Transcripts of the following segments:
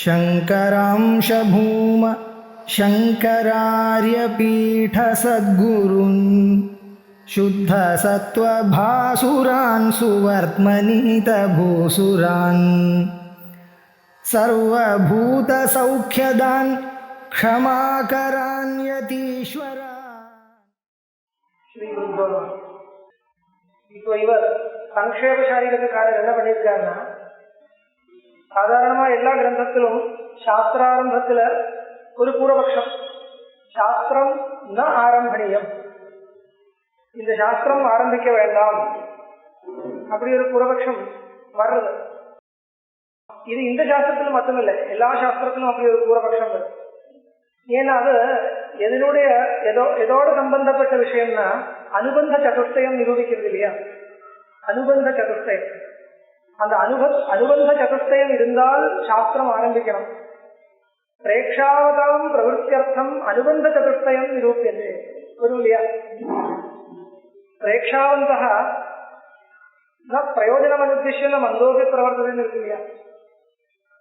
शङ्करांश भूम शङ्करार्यपीठसद्गुरून् शुद्धसत्त्वभासुरान् सुवर्त्मनीतभूसुरान् सर्वभूतसौख्यदान् क्षमाकरान् यतीश्वरान्. இப்போ இவர் சங்கேப சாரீரக்காரர் என்ன பண்ணியிருக்காருன்னா, சாதாரணமா எல்லா கிரந்தத்திலும் சாஸ்திராரம்பத்துல ஒரு பூர்வபக்ஷம், சாஸ்திரம் ந ஆரம்பணியம், இந்த சாஸ்திரம் ஆரம்பிக்க வேண்டாம் அப்படி ஒரு பூர்வபக்ஷம் வர்றது. இது இந்த சாஸ்திரத்திலும் மட்டுமில்லை, எல்லா சாஸ்திரத்திலும் அப்படி ஒரு பூர்வபக்ஷம் வருது. ஏன்னா அது எதோட சம்பந்தப்பட்ட விஷயம்னா அனுபந்த சதுஷ்டயம் நிரூபிக்கிறது இல்லையா? அனுபந்த சதுஷ்டயம், அந்த அனுபந்த சதுஷ்டயம் இருந்தால் சாஸ்திரம் ஆரம்பிக்கணும். பிரேக்ஷாவதாம் பிரவருத்தியர்த்தம் அனுபந்த சதுஷ்டயம் நிரூபியது வரும் இல்லையா? பிரேக்ஷாவந்தः ந பிரயோஜனம் அனுத்திஷ்ய ந மந்தோபி பிரவர்த்தனைன்னு இருக்கு இல்லையா?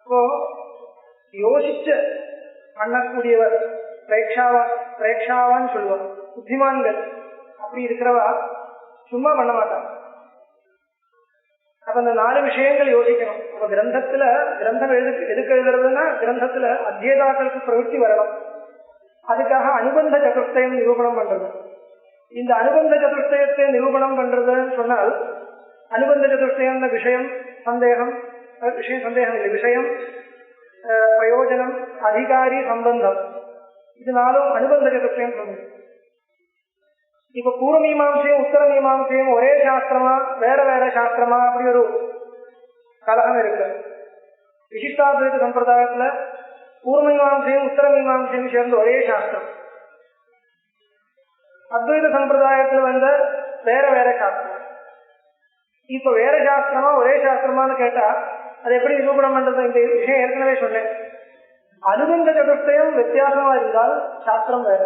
இப்போ யோசிச்சு பண்ணக்கூடியவர் பிரேக்ஷாவான்னு சொல்லுவார். புத்திமான்கள் அப்படி இருக்கிறவா சும்மா பண்ண மாட்டான். அப்ப அந்த 4 விஷயங்கள் யோசிக்கணும். அப்ப கிரந்தம் எதுக்கு எழுதுறதுன்னா கிரந்தத்துல அத்தியதாக்களுக்கு பிரவೃತ್ತಿ வரணும். அதுக்காக அனுபந்த சதுஷ்டயம் நிரூபணம் பண்றது. இந்த அனுபந்த சதுஷ்டயத்தை நிரூபணம் பண்றதுன்னு சொன்னால், அனுபந்த சதுஷ்டயம் விஷயம் சந்தேகம் இல்லை, விஷயம் பிரயோஜனம் அதிகாரி சம்பந்தம், இதனாலும் அனுபந்த சதுஷ்டயம் சொல்லுது. இப்ப பூர்வ மீமாம்சையும் உத்தர மீமாம்சையும் ஒரே சாஸ்திரமா வேற வேற சாஸ்திரமா அப்படி ஒரு கலகம் இருக்கு. விசிஷ்டாத்வைத சம்பிரதாயத்துல பூர்வ மீமாம்சையும் உத்தர மீமாம்சையும் சேர்ந்து ஒரே சாஸ்திரம், அத்வைத சம்பிரதாயத்துல வந்த வேற வேற சாஸ்திரம். இப்ப வேற சாஸ்திரமா ஒரே சாஸ்திரமானு கேட்டா அது எப்படி நிரூபணம் பண்றது? இந்த விஷயம் ஏற்கனவே சொன்னேன். அனுபந்த சதுஷ்டயம் வித்தியாசமா இருந்தால் சாஸ்திரம் வேற.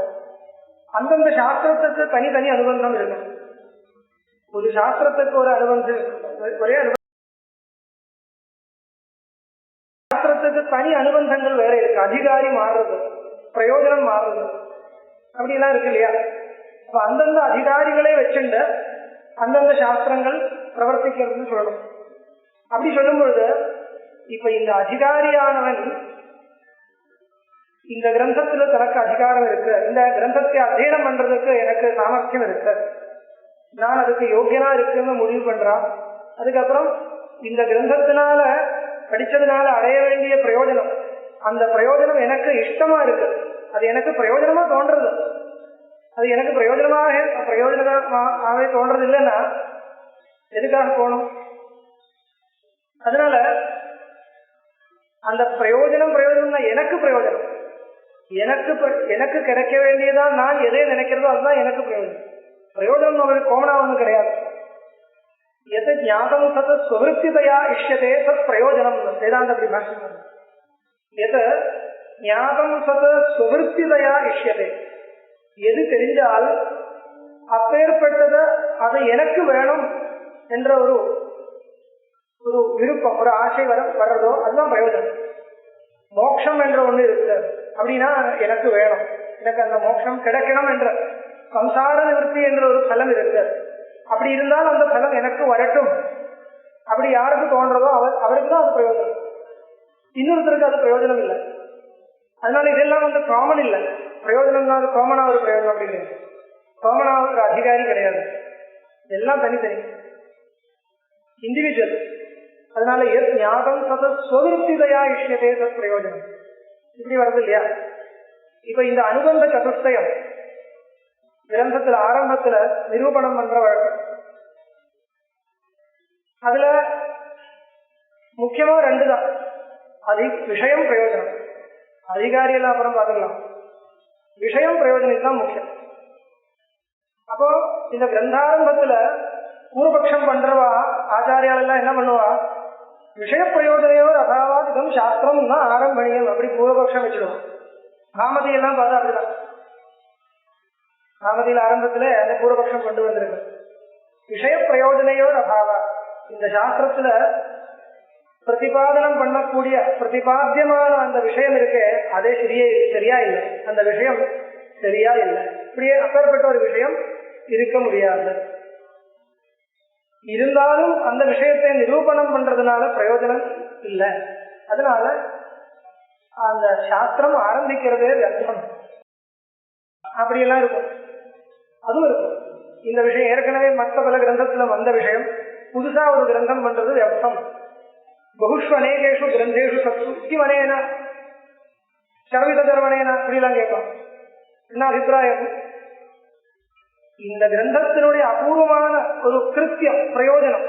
அந்தந்த சாஸ்திரத்துக்கு தனி அனுபந்தம் இருக்கும். ஒரு சாஸ்திரத்துக்கு ஒரு அனுபந்தம், ஒரே சாஸ்திரத்துக்கு தனி அனுபந்தங்கள் வேற இருக்கு. அதிகாரி மாறுறது, பிரயோஜனம் மாறுறது, அப்படிலாம் இருக்கு இல்லையா? அப்ப அந்தந்த அதிகாரிகளே வச்சுண்டு அந்தந்த சாஸ்திரங்கள் பிரவர்த்திக்கிறதுன்னு சொல்லணும். அப்படி சொல்லும் பொழுது இப்ப இந்த அதிகாரியானவன் இந்த கிரந்தத்துல தனக்கு அதிகாரம் இருக்கு, இந்த கிரந்தத்தை அத்தியனம் பண்றதுக்கு எனக்கு சாமர்த்தியம் இருக்கு, நான் அதுக்கு யோகியனா இருக்குன்னு முடிவு பண்றான். அதுக்கப்புறம் இந்த கிரந்தத்தினால படிச்சதுனால அடைய வேண்டிய பிரயோஜனம், அந்த பிரயோஜனம் எனக்கு இஷ்டமா இருக்கு, அது எனக்கு பிரயோஜனமா தோன்றது, அது எனக்கு பிரயோஜனமாகவே தோன்றது இல்லைன்னா எதுக்காக போகணும்? அதனால அந்த பிரயோஜனம்னா எனக்கு பிரயோஜனம், எனக்கு கிடைக்க வேண்டியதான். நான் எதை நினைக்கிறதோ அதுதான் எனக்கு பிரயோஜனம் அவருக்கு கோமனா ஒண்ணு கிடையாது. எது ஞாபகம் சத சுவருத்திதையா இஷ்யதே சத் பிரயோஜனம் வேதாந்த பாஷ்யம். எது ஞாபகம் சத சுவருத்திதையா இஷ்யதே, எது தெரிஞ்சால் அப்பேற்பட்டது அது எனக்கு வேணும் என்ற ஒரு விருப்பம், ஒரு ஆசை வர்றதோ அதுதான் பிரயோஜனம். மோட்சம் என்ற ஒண்ணு இருக்கு அப்படின்னா எனக்கு வேணும், எனக்கு அந்த மோட்சம் கிடைக்கணும் என்ற சம்சார நிவர்த்தி என்ற ஒரு பலம் இருக்கு. அப்படி இருந்தால் அந்த பலம் எனக்கு வரட்டும் அப்படி யாருக்கு தோன்றதோ அவருக்கு தான் அது பிரயோஜனம், இன்னொருத்தருக்கு அது பிரயோஜனம் இல்லை. அதனால இதெல்லாம் காமன் இல்லை. பிரயோஜனம் தான் காமனா ஒரு பிரயோஜனம் அப்படிங்கிறது, காமனா ஒரு அதிகாரி கிடையாது, எல்லாம் தனித்தனி இண்டிவிஜுவல். அதனால ஞாபகம் சத சுவருத்திதையா இஷ்யதே சத் பிரயோஜனம் இப்படி வருது இல்லையா? இப்ப இந்த அனுபந்த சதுஷ்டயம் கிரந்தத்துல ஆரம்பத்துல நிரூபணம் பண்ற வழக்கம். அதுல முக்கியமா 2 தான், விஷயம் பிரயோஜனம். அதிகாரி எல்லாம் அப்புறம் பார்த்துக்கலாம், விஷயம் பிரயோஜனம் தான் முக்கியம். அப்போ இந்த கிரந்தாரம்பத்துல பூர்வபக்ஷம் பண்றவா ஆச்சாரியால் எல்லாம் என்ன பண்ணுவா, விஷய பிரயோஜனையோ அபாவாதிகம் சாஸ்திரம் தான் ஆரம்பணியம் அப்படி பூர்வபக்ஷம் வச்சிடுவோம். பாமதி எல்லாம் பார்த்தா அப்படிதான். பாமதியில் ஆரம்பத்துல அந்த பூர்வபக்ஷம் கொண்டு வந்திருக்கு. விஷய பிரயோஜனையோ அபாவா, இந்த சாஸ்திரத்துல பிரதிபாதனம் பண்ணக்கூடிய பிரதிபாத்தியமான அந்த விஷயம் இருக்கே அதே சரியா இல்லை. அந்த விஷயம் சரியா இல்லை. இப்படியே அப்பேற்பட்ட ஒரு விஷயம் இருக்க முடியாது. இருந்தாலும் அந்த விஷயத்தை நிரூபணம் பண்றதுனால பிரயோஜனம் இல்லை. அதனால அந்த சாஸ்திரம் ஆரம்பிக்கிறதே வியர்த்தம். அப்படியெல்லாம் இருக்கும். அதுவும் இருக்கும். இந்த விஷயம் ஏற்கனவே மற்ற பல கிரந்தத்துல வந்த விஷயம் புதுசா ஒரு கிரந்தம் பண்றது வியர்த்தம். பகுஷு அநேகேஷு கிரந்தேஷு சத்ருத்திவனேன சர்வித தர்வனேன அப்படிலாம் கேட்கும். என்ன அபிப்பிராயம்? இந்த கிரந்தத்தினுடைய அபூர்வமான ஒரு கிருத்தியம் பிரயோஜனம்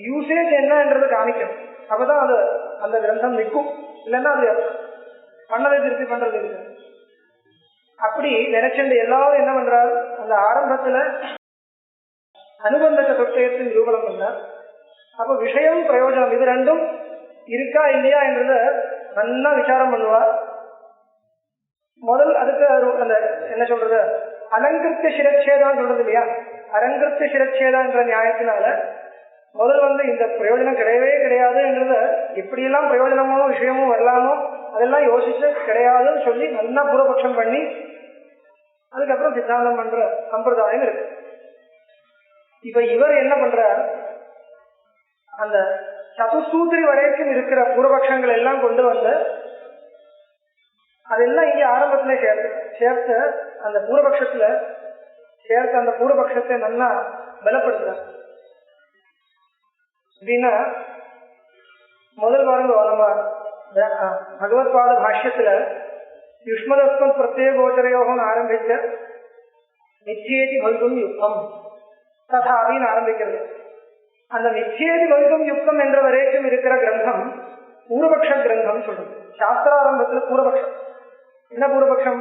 யூசேஜ் என்னன்றது காமிக்கும். அப்பதான் அது அந்த கிரந்தம் நிற்கும். இல்லைன்னா அது பண்ணதை திருப்பி பண்றது இருக்கு. அப்படி நினைச்சுட்டு எல்லாரும் என்ன பண்றாரு, அந்த ஆரம்பத்துல அனுபந்த சதுஷ்டயத்தை நிரூபணம் பண்ணார். அப்ப விஷயம் பிரயோஜனம் இது ரெண்டும் இருக்கா இல்லையா என்றத நல்லா விசாரம் பண்ணுவார். முதல் அதுக்கு அந்த என்ன சொல்றது, அலங்கிருத்த சிரச்சேதான் சொல்றது இல்லையா, அலங்கிருத்த சிரச்சேதா என்ற நியாயத்தினால முதல் இந்த பிரயோஜனம் கிடையவே கிடையாது என்றத எப்படியெல்லாம் பிரயோஜனமோ விஷயமும் வரலாமோ அதெல்லாம் யோசிச்சு கிடையாதுன்னு சொல்லி நல்லா பூர்வபக்ஷம் பண்ணி அதுக்கப்புறம் சித்தாந்தம் பண்ற சம்பிரதாயம் இருக்கு. இப்ப இவர் என்ன பண்றார், அந்த சதுசூத்திரி வரைக்கும் இருக்கிற பூர்வபக்ஷங்கள் எல்லாம் கொண்டு வந்து அதெல்லாம் இங்க ஆரம்பத்துல சேர்த்து அந்த பூர்வபக்ஷத்துல சேர்த்து அந்த பூர்வபக்ஷத்தை நல்லா பலப்படுத்துறார். அப்படின்னா முதல் பாருங்க, நம்ம பகவத்பாத பாஷ்யத்துல யுஷ்மதஸ்வம் பிரத்யேகோச்சரயோகம் ஆரம்பிச்ச நிச்சயேதி பவிதும் யுக்தம் ததாவின்னு ஆரம்பிக்கிறது. அந்த நிச்சயேதி பவிதும் யுக்தம் என்ற வரைக்கும் இருக்கிற கிரந்தம் பூர்வபக்ஷ கிரந்தம் சொல்றது. சாஸ்திராரம்பத்துல பூர்வபக்ஷம். என்ன பூர்வபக்ஷம்?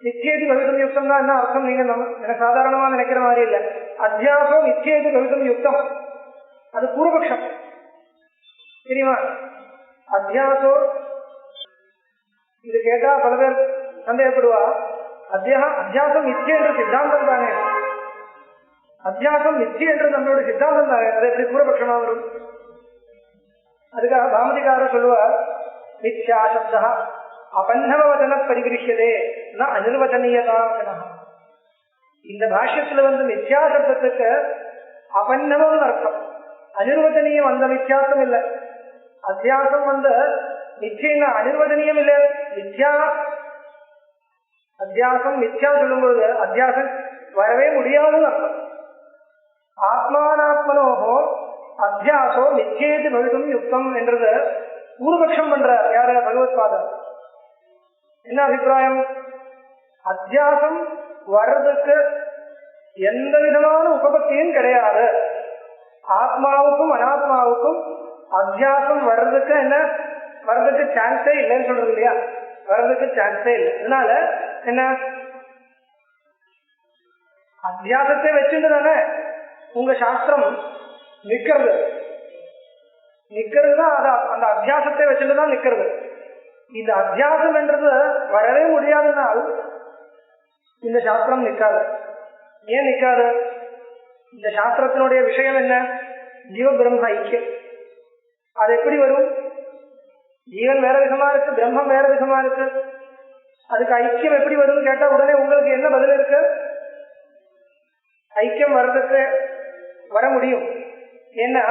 நிச்சயேதி பவிதும் யுக்தம் தான் என்ன அர்த்தம்? நீங்க எனக்கு சாதாரணமா நினைக்கிற மாதிரி இல்லை. அத்தியாசம் நிச்சயேதி பவிதும் யுக்தம் அது பூர்வபக்ஷம். தெரியுமா? அத்தியாசோ இது கேட்டா பல பேர் சந்தேகப்படுவா. அத்தியாசம் நிச்சயம் என்ற சித்தாந்தம் தானே, அத்தியாசம் நிச்சயம் என்று நம்மளோட சித்தாந்தம் தானே, அது எப்படி பூர்வபக்ஷமா வரும்? அதுக்காக பாமதிகாரர் சொல்லுவார், மித்யா சப்தா அபன்னவவதன பரிகிருஷ்யதே ந அனிர்வச்சனீயதா. இந்த பாஷ்யத்துல மித்யா சப்தத்துக்கு அபன்னவம் அர்த்தம், அனிர்வச்சனீயம் அந்த வித்தியாசம் இல்லை. அத்தியாசம் நிச்சயம் அனிர்வச்சனீயம் இல்லை. அத்தியாசம் மித்யா சொல்லும்போது அத்தியாசம் வரவே முடியாதுன்னு அர்த்தம். ஆத்மானாத்மனோகோ அத்தியாசோ நிச்சயத்து பவிதும் யுக்தம் என்றது பூர்வபக்ஷம் பண்றார். யார? பகவத்பாதர். என்ன அபிப்பிராயம்? அத்தியாசம் வர்றதுக்கு எந்த விதமான உபபத்தியும் கிடையாது. ஆத்மாவுக்கும் அனாத்மாவுக்கும் அத்தியாசம் வர்றதுக்கு வர்றதுக்கு சான்ஸே இல்லைன்னு சொல்றது இல்லையா, வர்றதுக்கு சான்ஸே இல்லை. அதனால என்ன, அத்தியாசத்தை வச்சுட்டு தானே உங்க சாஸ்திரம் நிக்கிறது. நிக்கிறதுதான் அந்த அத்தியாசத்தை வச்சுட்டு தான் நிக்கிறது. இந்த அத்தியாசம் என்றது வரவே முடியாதனால் இந்த சாஸ்திரம் நிற்காது. ஏன் நிற்காது? இந்த சாஸ்திரத்தினுடைய விஷயம் என்ன? ஜீவ பிரம்ம ஐக்கியம். அது எப்படி வரும்? ஜீவன் வேற விதமா இருக்கு, பிரம்மம் வேற விதமா இருக்கு. அதுக்கு ஐக்கியம் எப்படி வரும்னு கேட்டா உடனே உங்களுக்கு என்ன பதில் இருக்கு? ஐக்கியம் வர்றதுக்கு வர முடியும். ஏன்னா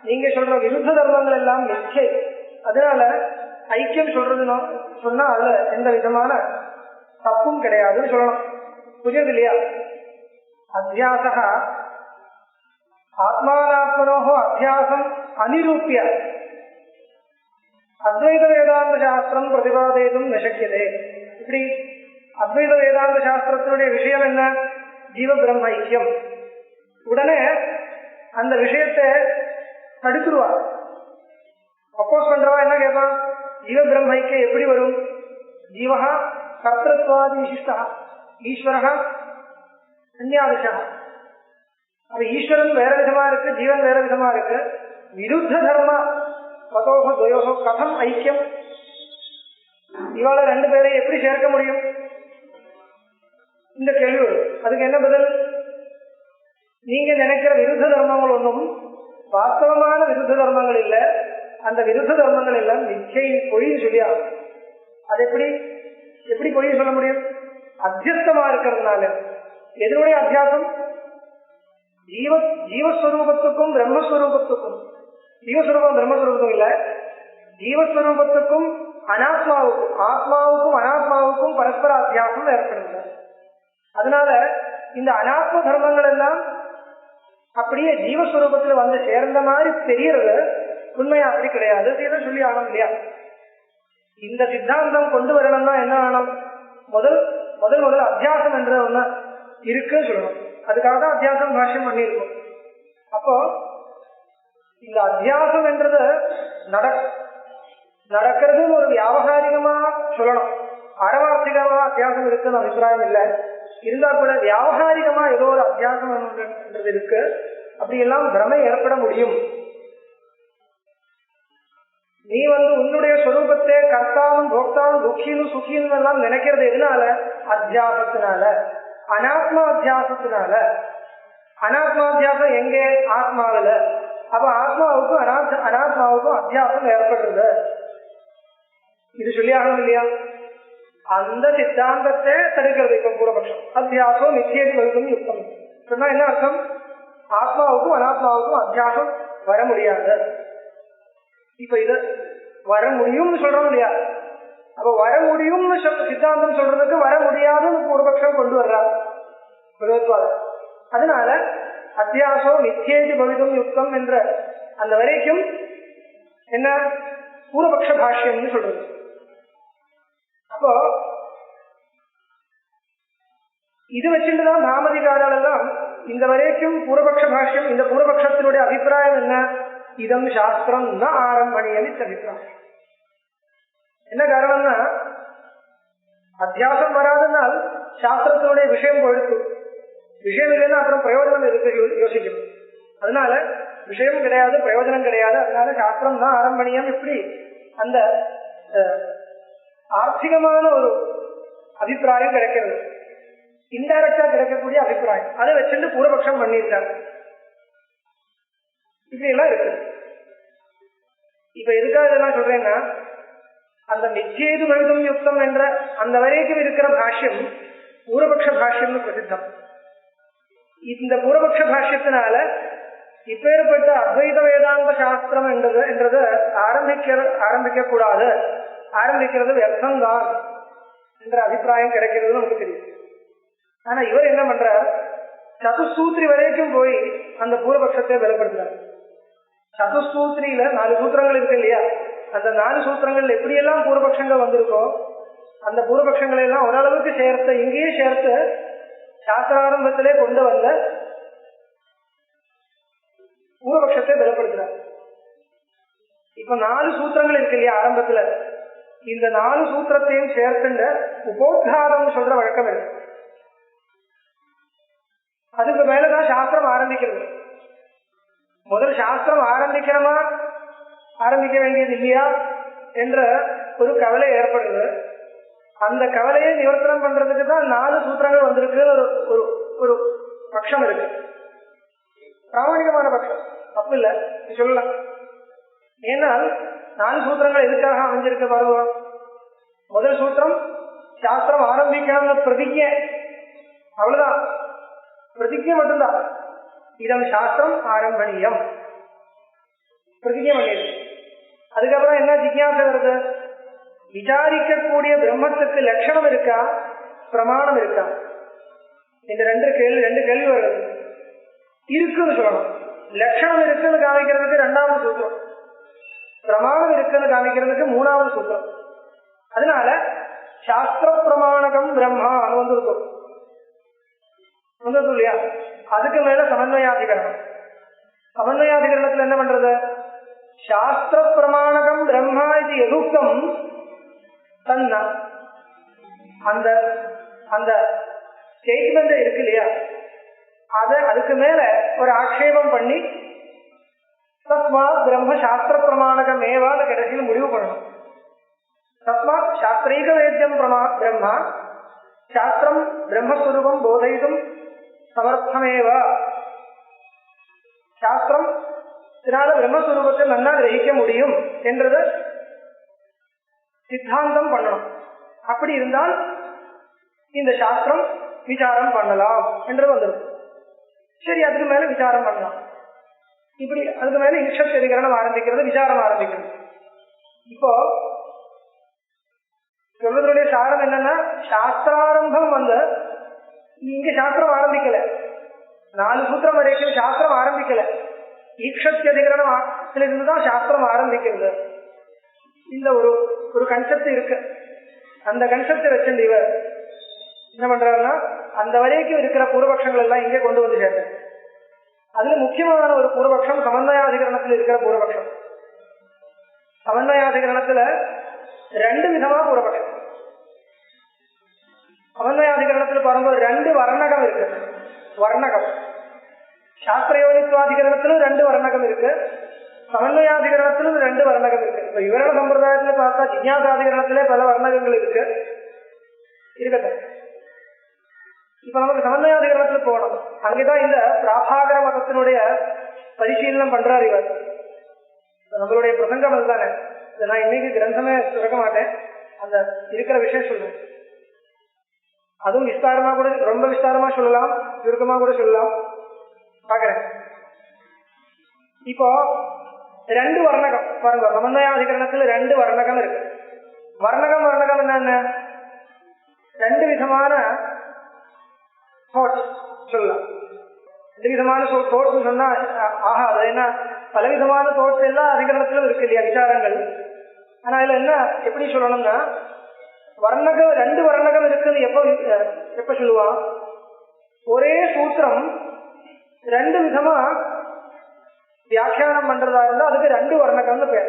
நீங்க சொல்ற விருத்த தர்மங்கள் எல்லாம் மிச்சை. அதனால ஐக்கியம் சொல்றதுன்னு சொன்னா அதுல எந்த விதமான தப்பும் கிடையாதுன்னு சொல்லணும். புரியுது இல்லையா? அத்தியாச ஆத்மானாத்மனோஹோ அத்தியாசம் அனிரூபிய அத்வைத வேதாந்த சாஸ்திரம் பிரதிபாதேதும் நசக்கியதே. இப்படி அத்வைத வேதாந்த சாஸ்திரத்தினுடைய விஷயம் என்ன? ஜீவ பிரம்ம ஐக்கியம். உடனே அந்த விஷயத்தை தடுத்துருவா. அப்போஸ் பண்றவா என்ன கேட்பான்? ஜீவ பிரம்ம ஐக்கியம் எப்படி வரும்? ஜீவஹா கர்த்தத்வாதி விசிஷ்டா, ஈஸ்வரஹா அந்யாதிஷா. அது ஈஸ்வரன் வேற விதமா இருக்கு, ஜீவன் வேற விதமா இருக்கு. விருத்த தர்ம பதோக துவயோகோ கதம் ஐக்கியம்? இவாள ரெண்டு பேரை எப்படி சேர்க்க முடியும்? இந்த கேள்வி வரும். அதுக்கு என்ன பதில்? நீங்க நினைக்கிற விருத்த தர்மங்கள் ஒன்றும் வாஸ்தவமான விருத்த தர்மங்கள் இல்ல, அந்த விருத்த தர்மங்கள் எல்லாம் மிச்சை பொய்ன்னு சொல்லி ஆகும். அது எப்படி பொய் சொல்ல முடியும்? அத்தியஸ்தமா இருக்கிறதுனால. எதனுடைய அத்தியாசம்? ஜீவஸ்வரூபத்துக்கும் பிரம்மஸ்வரூபத்துக்கும், ஜீவஸ்வரூபம் பிரம்மஸ்வரூபத்துக்கும் இல்ல, ஜீவஸ்வரூபத்துக்கும் அனாத்மாவுக்கும், ஆத்மாவுக்கும் அனாத்மாவுக்கும் பரஸ்பர அத்தியாசம் ஏற்படுகிறது. அதனால இந்த அனாத்ம தர்மங்கள் எல்லாம் அப்படியே ஜீவஸ்வரூபத்துல வந்து சேர்ந்த மாதிரி தெரியறது உண்மையா அப்படி கிடையாது. இதை சொல்லி ஆகணும் இல்லையா? இந்த சித்தாந்தம் கொண்டு வரணும்னா என்ன ஆகணும்? முதல் அத்தியாசம் என்ற ஒண்ணு இருக்குன்னு சொல்லணும். அதுக்காக தான் அத்தியாசம் பாஷ்யம் பண்ணியிருக்கோம். அப்போ இந்த அத்தியாசம் என்றது நடக்கிறதுன்னு ஒரு வியாபகாரிகமா சொல்லணும். அறவார்த்திகமா அத்தியாசம் இருக்குன்னு அபிப்பிராயம் இல்லை. இருந்தா கூட வியாபகாரிகமா ஏதோ ஒரு அத்தியாசம் என்றது இருக்கு. அப்படி எல்லாம் பிரமை ஏற்பட முடியும். நீ உன்னுடைய ஸ்வரூபத்தை கர்த்தாவும் போக்தாவும் துக்கியும் சுக்கியும் எல்லாம் நினைக்கிறது எதனால? அத்தியாசத்தினால, அனாத்மா அத்தியாசத்தினால. அனாத்மாத்தியாசம் எங்கே? ஆத்மாவில. அப்ப ஆத்மாவுக்கும் அனாத்மாவுக்கும் அத்தியாசம் ஏற்படுறது. இது சொல்லி ஆகணும் இல்லையா? அந்த சித்தாந்தத்தை தடுக்கிறது இப்ப பூர்வபக்ஷம். அத்தியாசம் நிச்சயம் யுக்தம் சொன்னா என்ன அர்த்தம்? ஆத்மாவுக்கும் அனாத்மாவுக்கும் அத்தியாசம் வர முடியாது. இப்ப இத வர முடியும்னு சொல்றோம் இல்லையா? அப்ப வர முடியும்னு சித்தாந்தம் சொல்றதுக்கு வர முடியாதுன்னு பூர்வபக்ஷம் கொண்டு வர்றார் விரோத்வாதம். அதனால அத்தியாசம் நிச்சயதி பவிதம் யுக்தம் என்ற அந்த வரைக்கும் என்ன பூர்வபக்ஷ பாஷ்யம்னு சொல்றது. அப்போ இது வச்சுட்டுதான் நாமதிகாரால் எல்லாம் இந்த வரைக்கும் பூர்வபக்ஷ பாஷ்யம், இந்த பூர்வபக்ஷத்தினுடைய அபிப்பிராயம் என்ன? இதம் சாஸ்திரம் தான் ஆரம்பணியம் அபிப்பிராயம். என்ன காரணம்னா, அத்தியாசம் வராதனால் சாஸ்திரத்தினுடைய விஷயம் போயிடுத்து. விஷயம் இல்லைன்னா அப்புறம் பிரயோஜனம் எதுக்கு யோசிக்கணும். அதனால விஷயம் கிடையாது, பிரயோஜனம் கிடையாது. அதனால சாஸ்திரம் தான் ஆரம்பணியம். இப்படி அந்த ஆர்த்திகமான ஒரு அபிப்பிராயம் கிடைக்கிறது, இன்டைரக்டா கிடைக்கக்கூடிய அபிப்பிராயம். அதை வச்சுட்டு பூர்வபக்ஷம் பண்ணியிருக்காங்க. இப்படி எல்லாம் இருக்கு. இப்ப எதுக்காக இதெல்லாம் சொல்றேன்னா, அந்த நிச்சயது பவிதம் யுக்தம் என்ற அந்த வரைக்கும் இருக்கிற பாஷ்யம் பூர்வபக்ஷ பாஷ்யம்னு பிரசித்தம். இந்த பூர்வபக்ஷ பாஷ்யத்தினால இப்பேற்பட்ட அத்வைத வேதாந்த சாஸ்திரம் என்றது ஆரம்பிக்க கூடாது, ஆரம்பிக்கிறது வியர்த்தம்தான் என்ற அபிப்பிராயம் கிடைக்கிறது நமக்கு தெரியும். ஆனா இவர் என்ன பண்றார்? சதுசூத்திரி வரைக்கும் போய் அந்த பூர்வபக்ஷத்தை பலப்படுத்துறார். சதுசூத்திரியில 4 சூத்திரங்கள் இருக்கு இல்லையா? அந்த 4 சூத்திரங்கள் எப்படியெல்லாம் பூர்வபக்ஷங்கள் வந்திருக்கோ அந்த பூர்வபக்ஷங்களை எல்லாம் ஓரளவுக்கு சேர்த்து, இங்கேயே சேர்த்து சாஸ்திராரம்பத்திலே கொண்டு வந்த பூர்வபக்ஷத்தை பலப்படுத்துறார். இப்ப 4 சூத்திரங்கள் இருக்கு இல்லையா ஆரம்பத்துல? இந்த 4 சூத்திரத்தையும் சேர்த்துண்ட உபோத்காதம் சொல்ற வழக்கம் இருக்கு. அதுக்கு மேலதான் சாஸ்திரம் ஆரம்பிக்கிறது. முதல் சாஸ்திரம் ஆரம்பிக்கணுமா ஆரம்பிக்க வேண்டியது இல்லையா என்ற ஒரு கவலை ஏற்படுது. அந்த கவலையை நிவர்த்தனம் பண்றதுக்கு தான் 4 சூத்திரங்கள் வந்திருக்கு. ஒரு பட்சம் இருக்கு, பிராமணிகமான பட்சம், தப்பு இல்லை சொல்லலாம். ஏன்னால் 4 சூத்திரங்கள் எதுக்காக அமைஞ்சிருக்க பாருங்க. முதல் சூத்திரம் சாஸ்திரம் ஆரம்பிக்கணும்னு பிரதிஜை, அவ்வளவுதான், பிரதிஜை மட்டும்தான். இதம் சாஸ்திரம் ஆரம்பணியம் பிரதிஜை பண்ணிடு. அதுக்கப்புறம் என்ன ஜிக்யாசை வருது? விசாரிக்கக்கூடிய பிரம்மத்துக்கு லட்சணம் இருக்கா, பிரமாணம் இருக்கா? இந்த ரெண்டு கேள்வி வருது. இருக்குன்னு சொல்லணும். லட்சணம் இருக்குன்னு காமிக்கிறதுக்கு 2வது சூத்திரம், பிரமாணம் இருக்குன்னு காமிக்கிறதுக்கு 3வது சூத்திரம். அதனால சாஸ்திர பிரமாணகம் பிரம்மா வந்துருக்கும் இல்லையா? அதுக்கு மேல சமன்வயாதிகரணம். சமன்வயாதிகரணத்துல என்ன பண்றது? சாஸ்திர பிரமாணகம் பிரம்மா இது எதுக்தம் தன்னா அந்த அந்த ஸ்டேட்மெண்ட் இருக்கு இல்லையா, அதுக்கு மேல ஒரு ஆட்சேபம் பண்ணி தஸ்மாத் பிரம்ம சாஸ்திர பிரமாணகம் ஏவான்னு கடைசியில் முடிவு பண்ணணும். தஸ்மாத் சாஸ்திரீக வேத்தியம் பிரம்மா சாஸ்திரம் பிரம்மஸ்வரூபம் போதைதும் சமர்த்தமேவ. சாஸ்திரம் இதனால பிரம்மஸ்வரூபத்தை நன்னா கிரகிக்க முடியும் என்றது சித்தாந்தம் பண்ணணும். அப்படி இருந்தால் இந்த சாஸ்திரம் விசாரம் பண்ணலாம் என்று வந்துடும். சரி, அதுக்கு மேல விசாரம் பண்ணலாம். இப்படி அதுக்கு மேல ஈஷத் அதிகரணம் ஆரம்பிக்கிறது, விசாரம் ஆரம்பிக்கிறது. இப்போ சொல்வதனுடைய சாரம் என்னன்னா, சாஸ்திராரம்பம் வந்து இங்க சாஸ்திரம் ஆரம்பிக்கல, 4 சூத்திரம் வரைக்கும் சாஸ்திரம் ஆரம்பிக்கல. ஈக்ஷத் அதிகரணத்துல இருந்துதான் சாஸ்திரம் ஆரம்பிக்கிறது. இந்த ஒரு கன்செப்ட் இருக்கு. அந்த கன்செப்டை வச்சுட்டு இவர் என்ன பண்றாருன்னா, அந்த வரைக்கும் இருக்கிற பூர்வபக்ஷங்கள் எல்லாம் இங்கே கொண்டு வந்து சேர்த்து, அதுல முக்கியமான ஒரு பூர்வபக்ஷம் சமன்வயாதிகரணத்தில் இருக்கிற பூர்வபக்ஷம். சமன்வயாதிகரணத்துல 2 விதமா பூர்வபக்ஷம். சமன்வயாதிகரணத்துல பாருங்க, 2 வர்ணகம் இருக்கு. வர்ணகம் சாஸ்திரயோனித்வாதிகரணத்திலும் 2 வர்ணகம் இருக்கு, சமன்வயாதிகரணத்திலும் 2 வர்ணகம் இருக்கு. இப்ப விவரண சம்பிரதாயத்துல பார்த்தா ஜிஞாசாதிகரணத்திலே பல வர்ணகங்கள் இருக்கு, இருக்கட்டும். இப்ப நமக்கு சமன்வயாதிகரணத்துல போகணும். அங்கேதான் இந்த பிராபாகர மதத்தினுடைய பரிசீலனம் பண்றாரு இவர். நம்மளுடைய பிரசங்கம் அதுதானே. நான் இன்னைக்கு கிரந்தமே திறக்க மாட்டேன், அந்த இருக்கிற விஷயம் சொல்றேன். அதுவும் விஸ்தாரமா கூட, ரொம்ப விஸ்தாரமா சொல்லலாம், சுருக்கமா கூட சொல்லலாம், பாக்குறேன். இப்போ 2 வர்ணகம் பாருங்க, சமன்வயாதிகரணத்துல 2 வர்ணகம் இருக்கு. வர்ணகம் என்ன, 2 விதமான தோட்ஸ் சொல்லலாம். 2 விதமான தோட்ஸ் சொன்னா ஆகாது. ஏன்னா பலவிதமான தோட்ஸ் எல்லாம் அதிகரணத்திலும் இருக்கு இல்லையா, விசாரங்கள். ஆனா இதுல என்ன எப்படி சொல்லணும்னா, வர்ணகம் 2 வர்ணகம் இருக்குன்னு எப்ப சொல்லுவான், ஒரே சூத்திரம் 2 விதமா வியாக்கியானம் பண்றதா இருந்தா அதுக்கு 2 வர்ணகம்னு பேர்.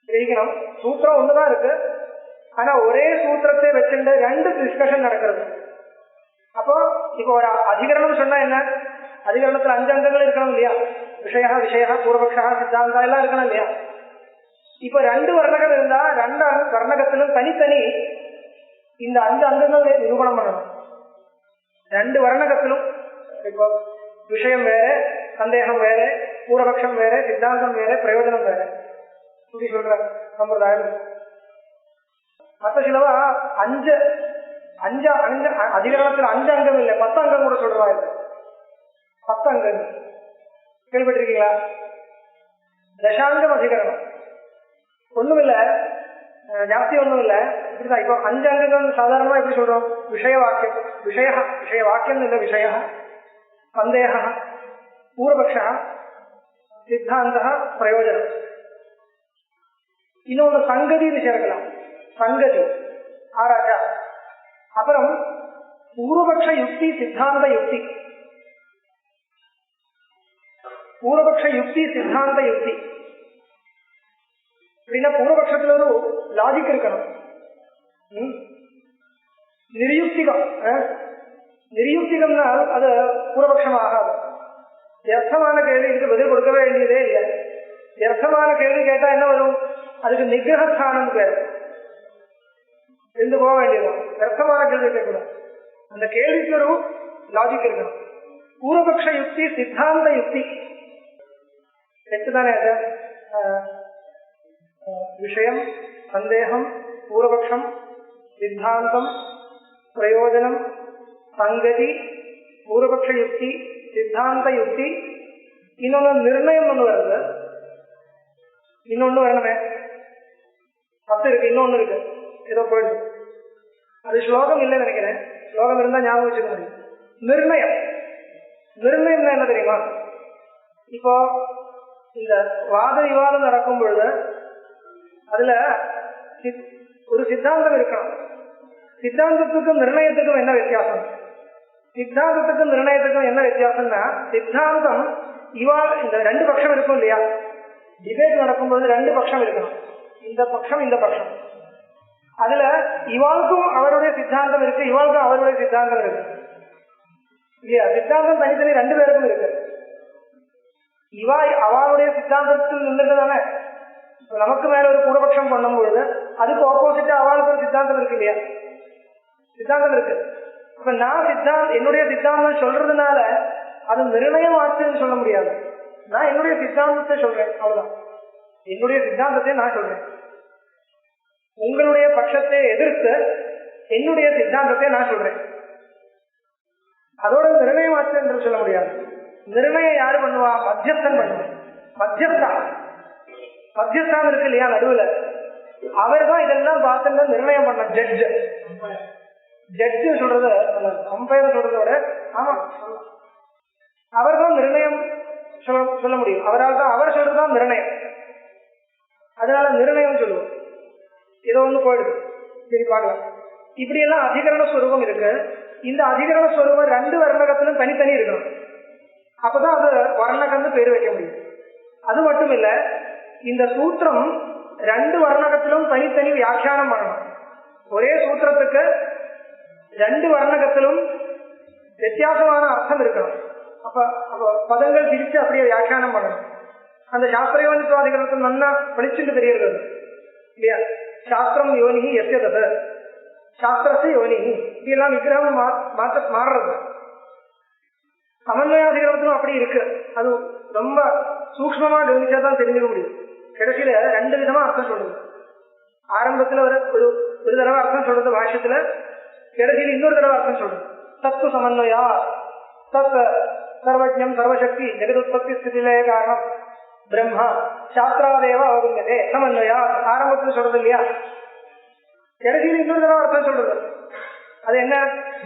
தெரிவிக்கணும், சூத்திரம் ஒண்ணுதான் இருக்கு, ஆனா ஒரே சூத்திரத்தை வச்சுட்டு 2 டிஸ்கஷன் நடக்கிறது. அப்போ இப்போ ஒரு அதிகரணம் சொன்னா என்ன, அதிகரணத்துல 5 அங்கங்கள் இருக்கணும் இல்லையா, விஷய பூர்வபக்ஷா சித்தாந்தா எல்லாம் இருக்கணும் இல்லையா. இப்ப 2 வர்ணகம் இருந்தா 2 வர்ணகத்திலும் தனித்தனி இந்த 5 அங்கங்கள் நிரூபணம் பண்ணணும். 2 வர்ணகத்திலும் இப்போ விஷயம் வேற, சந்தேகம் வேற, பூர்வபக்ஷம் வேற, சித்தாந்தம் வேற, பிரயோஜனம் வேற, இப்படி சொல்ற சம்பிரதாயம். மற்ற சிலவா 5 அதிகரணத்துல 5 அங்கம் இல்லை, 10 அங்கம் கூட சொல்றாரு. 10 அங்கங்கள் கேள்விப்பட்டிருக்கீங்களா? தசாங்கம் அதிகரணம் ஒண்ணும் இல்ல, ஜாஸ்தி ஒண்ணும் இல்ல, இப்படிதான். இப்போ 5 அங்கங்கள் சாதாரணமா எப்படி சொல்றோம், விஷய வாக்கியம், விஷய வாக்கியம் இல்ல, விஷய சந்தேக பூர்வபக்ஷ சித்தாந்த பிரயோஜனம். இன்னொன்று சங்கதின்னு சேர்க்கலாம், சங்கதி ஆராய்ச்சா. அப்புறம் பூர்வபக்ஷ யுக்தி சித்தாந்த யுக்தி, பூர்வபக்ஷ யுக்தி சித்தாந்த யுக்தி அப்படின்னா பூர்வபக்ஷத்துல ஒரு லாஜிக் இருக்கணும். நிர்யுக்திகம், நிர்யுக்திகம்னா அது பூர்வபக்ஷம் ஆகாது. வியர்த்தமான கேள்விக்கு பதில் கொடுக்க வேண்டியதே இல்லை. வியர்த்தமான கேள்வி கேட்டா என்ன வரும், அதுக்கு நிகிரகஸ்தானம் பேர், இருந்து போக வேண்டியதும். வியர்த்தமான கேள்வி கேட்கணும், அந்த கேள்விக்கு ஒரு லாஜிக் இருக்கணும். பூர்வபக்ஷ யுக்தி சித்தாந்த யுக்தி எட்டுதானே அது. விஷயம், சந்தேகம், பூர்வபக்ஷம், சித்தாந்தம், பிரயோஜனம், சங்கதி, பூர்வபக்ஷ யுக்தி, சித்தாந்த யுக்தி. இன்னொன்னு நிர்ணயம் ஒண்ணு வருது, இன்னொன்னு வரணுமே, 10 இருக்கு, இன்னொன்னு இருக்கு, ஏதோ போயிடுது. அது ஸ்லோகம் இல்லைன்னு நினைக்கிறேன், ஸ்லோகம் இருந்தா ஞாபகம் வச்சுக்க முடியும். நிர்ணயம், நிர்ணயம் என்ன தெரியுமா, இப்போ இந்த வாத விவாதம் நடக்கும் பொழுது அதுல ஒரு சித்தாந்தம் இருக்கணும். சித்தாந்தத்துக்கும் நிர்ணயத்துக்கும் என்ன வித்தியாசம், சித்தாந்தத்துக்கும் நிர்ணயத்துக்கும் என்ன வித்தியாசம்னா, சித்தாந்தம் இந்த 2 பட்சம் இருக்கும் இல்லையா, டிபேட் நடக்கும்போது 2 பட்சம் இருக்கணும், இந்த பட்சம் இந்த பட்சம். அதுல இவாளுக்கும் அவருடைய சித்தாந்தம் இருக்கு, இவாளுக்கும் அவருடைய சித்தாந்தம் இருக்கு இல்லையா. சித்தாந்தம் தனித்தனி 2 பேருக்கும் இருக்கு. இவா அவளுடைய சித்தாந்தத்தில் நின்றுட்டு தானே நமக்கு மேல ஒரு பூர்வபக்ஷம் பண்ணும் பொழுது அதுக்கு ஆப்போசிட்டா அவளுக்கு ஒரு சித்தாந்தம் இருக்கு இல்லையா, சித்தாந்தம் இருக்கு. அப்ப நான் என்னுடைய சித்தாந்தம் சொல்றதுனால அது நிர்ணயம் ஆச்சுன்னு சொல்ல முடியாது. நான் என்னுடைய சித்தாந்தத்தை சொல்றேன், அவ்வளவுதான். என்னுடைய சித்தாந்தத்தை நான் சொல்றேன். உங்களுடைய பட்சத்தை எதிர்த்து என்னுடைய சித்தாந்தத்தை நான் சொல்றேன். அதோட நிர்ணயம் ஆச்சு என்று சொல்ல முடியாது. நிர்ணயம் யாரு பண்ணுவா? மத்தியஸ்தன் பண்ணுவான். மத்தியஸ்தான் இருக்கு இல்லையா நடுவுல, அவர் தான் இதெல்லாம் பார்த்து நிர்ணயம் பண்ண. ஜட்ஜு சொல்றது அம்பையர் சொல்றதோட, ஆமா அவர் தான் நிர்ணயம் சொல்ல முடியும். அவரால் தான், அவர் சொல்றதுதான் நிர்ணயம். அதனால நிர்ணயம் சொல்லுவோம். ஏதோ ஒண்ணு போயிடுது, சரி பார்க்கலாம். இப்படி எல்லாம் அதிகரண ஸ்வரூபம் இருக்கு. இந்த அதிகரண ஸ்வரூபம் 2 வர்ணகத்திலும் தனித்தனி இருக்கணும். அப்பதான் அது வர்ணகம்னு பேர் வைக்க முடியும். அது மட்டும் இல்ல, இந்த சூத்திரம் 2 வர்ணகத்திலும் தனித்தனி வியாக்கியானம் பண்ணணும். ஒரே சூத்திரத்துக்கு 2 வர்ணகத்திலும் வித்தியாசமான அர்த்தம் இருக்கணும். அப்ப பதங்கள் பிரிச்சு அப்படியே வியாக்கியானம் பண்ணணும். அந்த சாஸ்திரயோனித்துவாதிகளுக்கு நல்லா படிச்சுட்டு தெரியுது இல்லையா? சாஸ்திரம் யோனி எஸ்ய தத, சாஸ்திரத்து யோனி, இதெல்லாம் விக்கிரகம் மாறுறது. சமன்வயாதிகரணத்திலும் அப்படி இருக்கு. அது ரொம்ப சூக்ஷ்மமா கவனிச்சாதான் தெரிஞ்சுக்க முடியும். கடைசியில 2 விதமா அர்த்தம் சொல்லுது. ஆரம்பத்துல ஒரு தடவை அர்த்தம் சொல்றது பாஷ்யத்துல, கடைசியில் இன்னொரு தடவை அர்த்தம் சொல்றது. தத்துவ சமன்வயா, தத் சர்வஜம் சர்வசக்தி ஜெகதுத்பத்தி ஸ்திதிலய காரணம் பிரம்மா சாஸ்திராதேவ அவகுங்கதே சமன்வயா, ஆரம்பத்துல சொல்றது இல்லையா? கடைசியில் இன்னொரு தடவை அர்த்தம் சொல்றது. அது என்ன?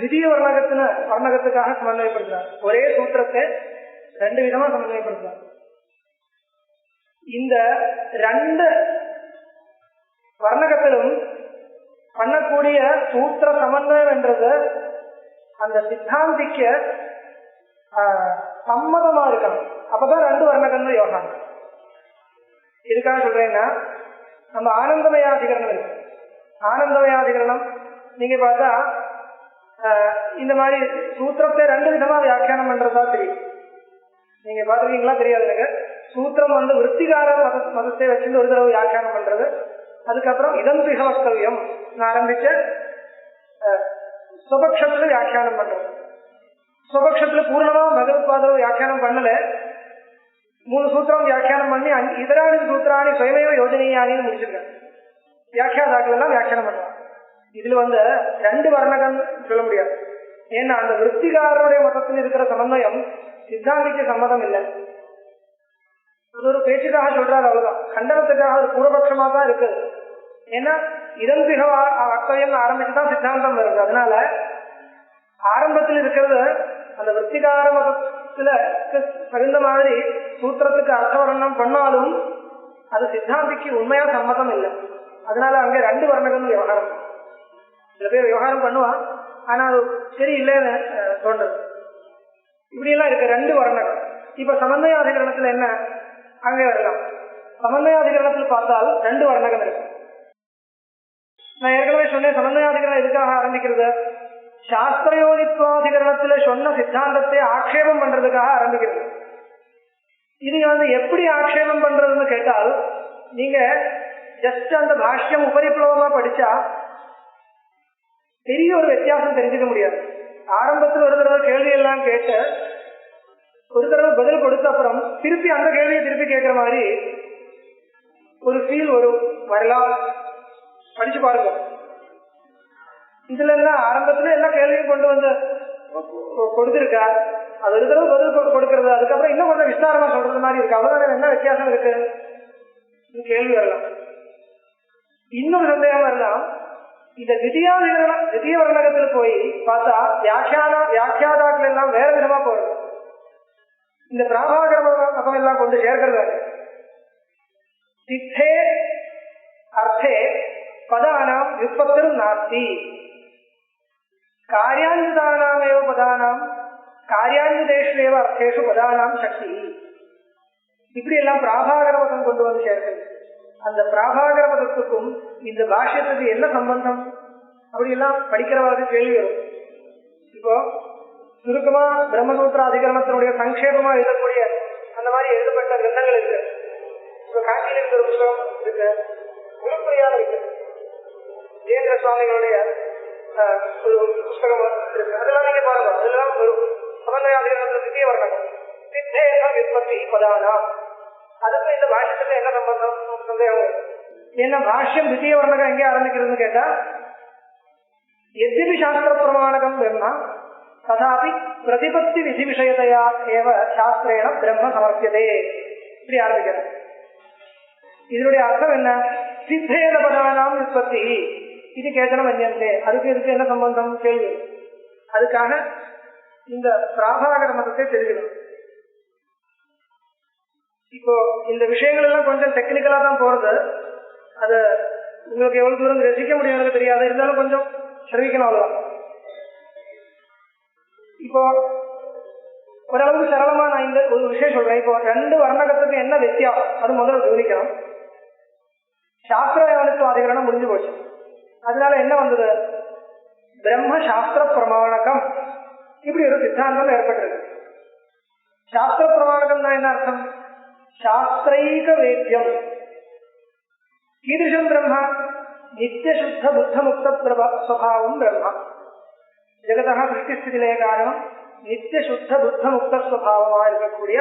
திடீய வர்ணகத்துக்காக சமன்வயப்படுத்துறார். ஒரே சூத்திரத்தை 2 விதமா சமன்வயப்படுத்துறார். இந்த 2 வர்ணகத்திலும் பண்ணக்கூடிய சூத்திர சமன்வயம் என்றது அந்த சித்தாந்திக்கு சம்மதமா இருக்கணும். அப்பதான் 2 வர்ணகம்னு யோகம். இதுக்காக சொல்றேன்னா, நம்ம ஆனந்தமயாதிகரணம் இருக்கு. ஆனந்தமயாதிகரணம் நீங்க பார்த்தா இந்த மாதிரி சூத்திரத்தை 2 விதமா வியாக்கியானம் பண்றதா தெரியும். நீங்க பாத்துருக்கீங்களா தெரியாது எனக்கு. சூத்திரம் விற்த்திகார மதத்தை வச்சுட்டு ஒரு தடவை வியாக்கியானம் பண்றது, அதுக்கப்புறம் இதம் பிகவக்கவியம் ஆரம்பிச்ச சுபக்ஷத்துல வியாக்கியானம் பண்றது. சுபக்ஷத்துல பூர்ணமா பகவத்பாதம் வியாக்கியானம் பண்ணல, 3 சூத்திரம் வியாக்கியானம் பண்ணி இதராணி சூத்திராணி சுயமேவ யோஜனையானின்னு முடிச்சிருக்காங்க. வியாக்கியாதாக்கள் எல்லாம் வியாக்கியானம் பண்ணுவாங்க. இதுல 2 வர்ணகம் சொல்ல முடியாது. ஏன்னா அந்த விற்த்திகாரருடைய மதத்தில் இருக்கிற சமன்வயம் சித்தாந்திக்கு சம்மதம் இல்லை. அது ஒரு பேச்சுக்காக சொல்றாரு, அவ்வளவுதான். கண்டனத்துக்காக ஒரு பூர்வபட்சமா தான் இருக்குது. ஏன்னா இதன் பிக வக்தவியம் ஆரம்பிச்சுதான் சித்தாந்தம் வருது. அதனால ஆரம்பத்தில் இருக்கிறது அந்த விற்த்திகார மதத்துல தகுந்த மாதிரி சூத்திரத்துக்கு அர்த்தவர்ணம் பண்ணாலும் அது சித்தாந்திக்கு உண்மையா சம்மதம் இல்லை. அதனால அங்க 2 வர்ணகம் விவகாரம். சில பேர் விவகாரம் பண்ணுவான், ஆனா அது சரி இல்லைன்னு தோன்றது. இப்படி எல்லாம் இருக்கு 2 வர்ணகம். இப்ப சமன்வயாதிகரணத்துல என்ன? அங்கே வரலாம். சமன்வயாதிகரணத்தில் பார்த்தால் 2 வர்ணகம் இருக்கு. நான் ஏற்கனவே சொன்னேன், சமன்வயாதிகரணம் எதுக்காக ஆரம்பிக்கிறது? சாஸ்திரயோனித்வாதிகரணத்துல சொன்ன சித்தாந்தத்தை ஆக்ஷேபம் பண்றதுக்காக ஆரம்பிக்கிறது. இது எப்படி ஆக்ஷேபம் பண்றதுன்னு கேட்டால், நீங்க ஜஸ்ட் அந்த பாஷ்யம் உபரிப்ளவமா படிச்சா பெரிய ஒரு வித்தியாசம் தெரிஞ்சுக்க முடியாது. ஆரம்பத்தில் ஒரு தடவை கேள்வி எல்லாம் கேட்டு ஒரு தடவை பதில் கொடுத்த அப்புறம் திருப்பி அந்த கேள்வியை திருப்பி கேட்கிற மாதிரி ஒரு ஃபீல் வரலாம். படிச்சு பாருங்க. இதுல எல்லாம் ஆரம்பத்துல எல்லா கேள்வியும் கொண்டு வந்து கொடுத்திருக்கா, அது ஒரு தடவை பதில் கொடுக்கறது, அதுக்கப்புறம் இன்னும் கொஞ்சம் விஸ்தாரமா சொல்றது மாதிரி இருக்கு. அவ்வளவுதான். என்ன வித்தியாசம் இருக்கு? கேள்வி வரலாம். இன்னொரு சந்தேகம் வரலாம். இந்த தித்திய வர்ணகத்துல போய் பார்த்தா வியாக்கியாதாக்கள் எல்லாம் வேற விதமா போறது. இந்த பிராபாகர மதம் எல்லாம் கொண்டு சேர்க்கிறது. சித்தே அர்த்தே பதானாம் வியுத்பத்திரும் நாஸ்தி, காரியான்விதானாமேவ பதானாம் காரியான்விதேஷேவ அர்த்தேஷு பதானாம் சக்தி. இப்படி எல்லாம் பிராபாகர மதம் கொண்டு வந்து சேர்க்கிறது. அந்த பிராபாகர மதத்துக்கும் இந்த பாஷ்யத்துக்கு என்ன சம்பந்தம்? அப்படி எல்லாம் படிக்கிறவர்களுக்கு கேள்வி வரும். இப்போ சுருக்கமா பிரம்மசூத்திர அதிகரணத்தினுடைய சங்கேபமா எழுதக்கூடிய அந்த மாதிரி எழுதப்பட்ட கிரந்தங்கள் இருக்கு. இப்போ காஞ்சியில இருக்கிற புத்தகம் இருக்கு, முழுப்படியான இருக்கு. ஜெயேந்திர சுவாமிகளுடைய ஒரு புஸ்தகம் இருக்கு. அதெல்லாம் நீங்க பாருங்க, அதெல்லாம் வரும். சமன்வயாதிகரணத்துல தித்திய வர்ணகம் சித்தேன விற்பத்தி பதானா. அதுக்கு இந்த பாஷ்யத்துக்கு என்ன சம்பந்தம் சந்தேகம்? என்ன பாஷ்யம் தித்திய வர்ணகம் எங்கே ஆரம்பிக்கிறதுன்னு கேட்டா, எத்யபி சாஸ்திர பிரமாணகம் பிரம்மா ததாபி பிரதிபத்தி விதி விஷயத்தையா ஏவ சாஸ்திரேன பிரம்ம சமர்ப்பியதே. இப்படி ஆரம்பிக்கிறது. இதனுடைய அர்த்தம் என்ன? சித்தேன பதானாம் உற்பத்தி இது கேட்டன மன்யந்தே. அதுக்கு இதுக்கு என்ன சம்பந்தம் கேள்வி. அதுக்காக இந்த பிராபாகர மதத்தை தெரிவிக்கணும். இப்போ இந்த விஷயங்கள் எல்லாம் கொஞ்சம் டெக்னிக்கலா தான் போறது. அது உங்களுக்கு எவ்வளவு தூரம் ரசிக்க முடியும் தெரியாது, இருந்தாலும் கொஞ்சம் சிரமிக்கணும் அவ்வளவுதான். இப்போ ஓரளவுக்கு சரளமா நான் இந்த ஒரு விஷயம் சொல்றேன். இப்போ ரெண்டு வர்ணகத்துக்கு என்ன வித்தியாசம் அது முதல்ல கவனிக்கணும். சாஸ்திரவாதித்துவ அதிகரணம் முடிஞ்சு போச்சு. அதனால என்ன வந்தது? பிரம்ம சாஸ்திர பிரமாணகம் இப்படி ஒரு சித்தாந்தம் ஏற்பட்டிருக்கு. சாஸ்திர பிரமாணகம் தான் என்ன அர்த்தம்? சாஸ்திரைக வேத்தியம். கீதம் பிரம்மா நித்தியசுத்த புத்த முக்த ஸ்வபாவம் பிரம்மா. ஜெகதா சிருஷ்டிஸ்திதிலே காரணம் நித்தியசுத்த புத்த முக்த ஸ்வபாவமா இருக்கக்கூடிய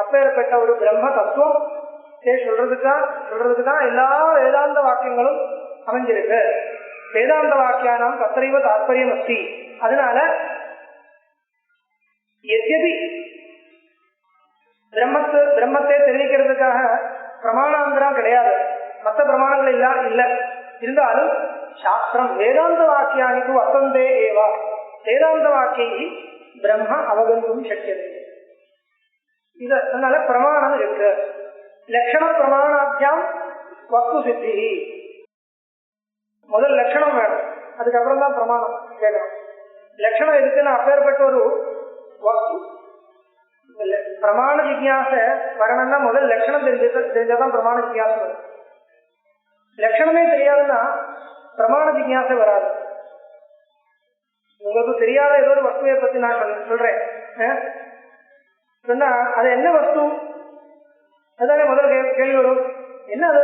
அப்பேற்பட்ட ஒரு பிரம்ம தத்துவம் சொல்றதுக்கு தான் எல்லா வேதாந்த வாக்கியங்களும் அமைஞ்சிருக்கு. வேதாந்த வாக்கியானாம் தத்ரைவ தாத்பரியம் அஸ்தி. அதனால எத்யபி பிரம்மத்தை தெரிவிக்கிறதுக்காக பிரமாணாந்திரம் கிடையாது, மற்ற பிரமாணங்கள் இல்ல. இருந்தாலும் சாஸ்திரம் வேதாந்த வாக்கியானிக்கு வசந்தே ஏவா வேதாந்த வாக்கியை பிரம்ம அவகந்தும் சக்கியது. இது அதனால பிரமாணம் இருக்கு. லட்சண பிரமாணாத்தியம் வஸ்து சித்தி. முதல் லட்சணம் வேணும், அதுக்கப்புறம் தான் பிரமாணம் கேட்கணும். லட்சணம் எதுக்குன்னு அப்பேற்பட்ட ஒரு வஸ்து பிரமாண ஜிக்யாச வரணும்னா முதல் லட்சணம் தெரிஞ்சாதான் பிரமாண ஜிக்யாச வரும். லட்சணமே தெரியாதுன்னா பிரமாண ஜிக்யாசை வராது. உங்களுக்கு தெரியாத ஏதோ ஒரு வஸ்துவை பத்தி நான் சொல்றேன் சொன்னா அது என்ன வஸ்து அதானே முதல் கேள்வி வரும். என்ன அது?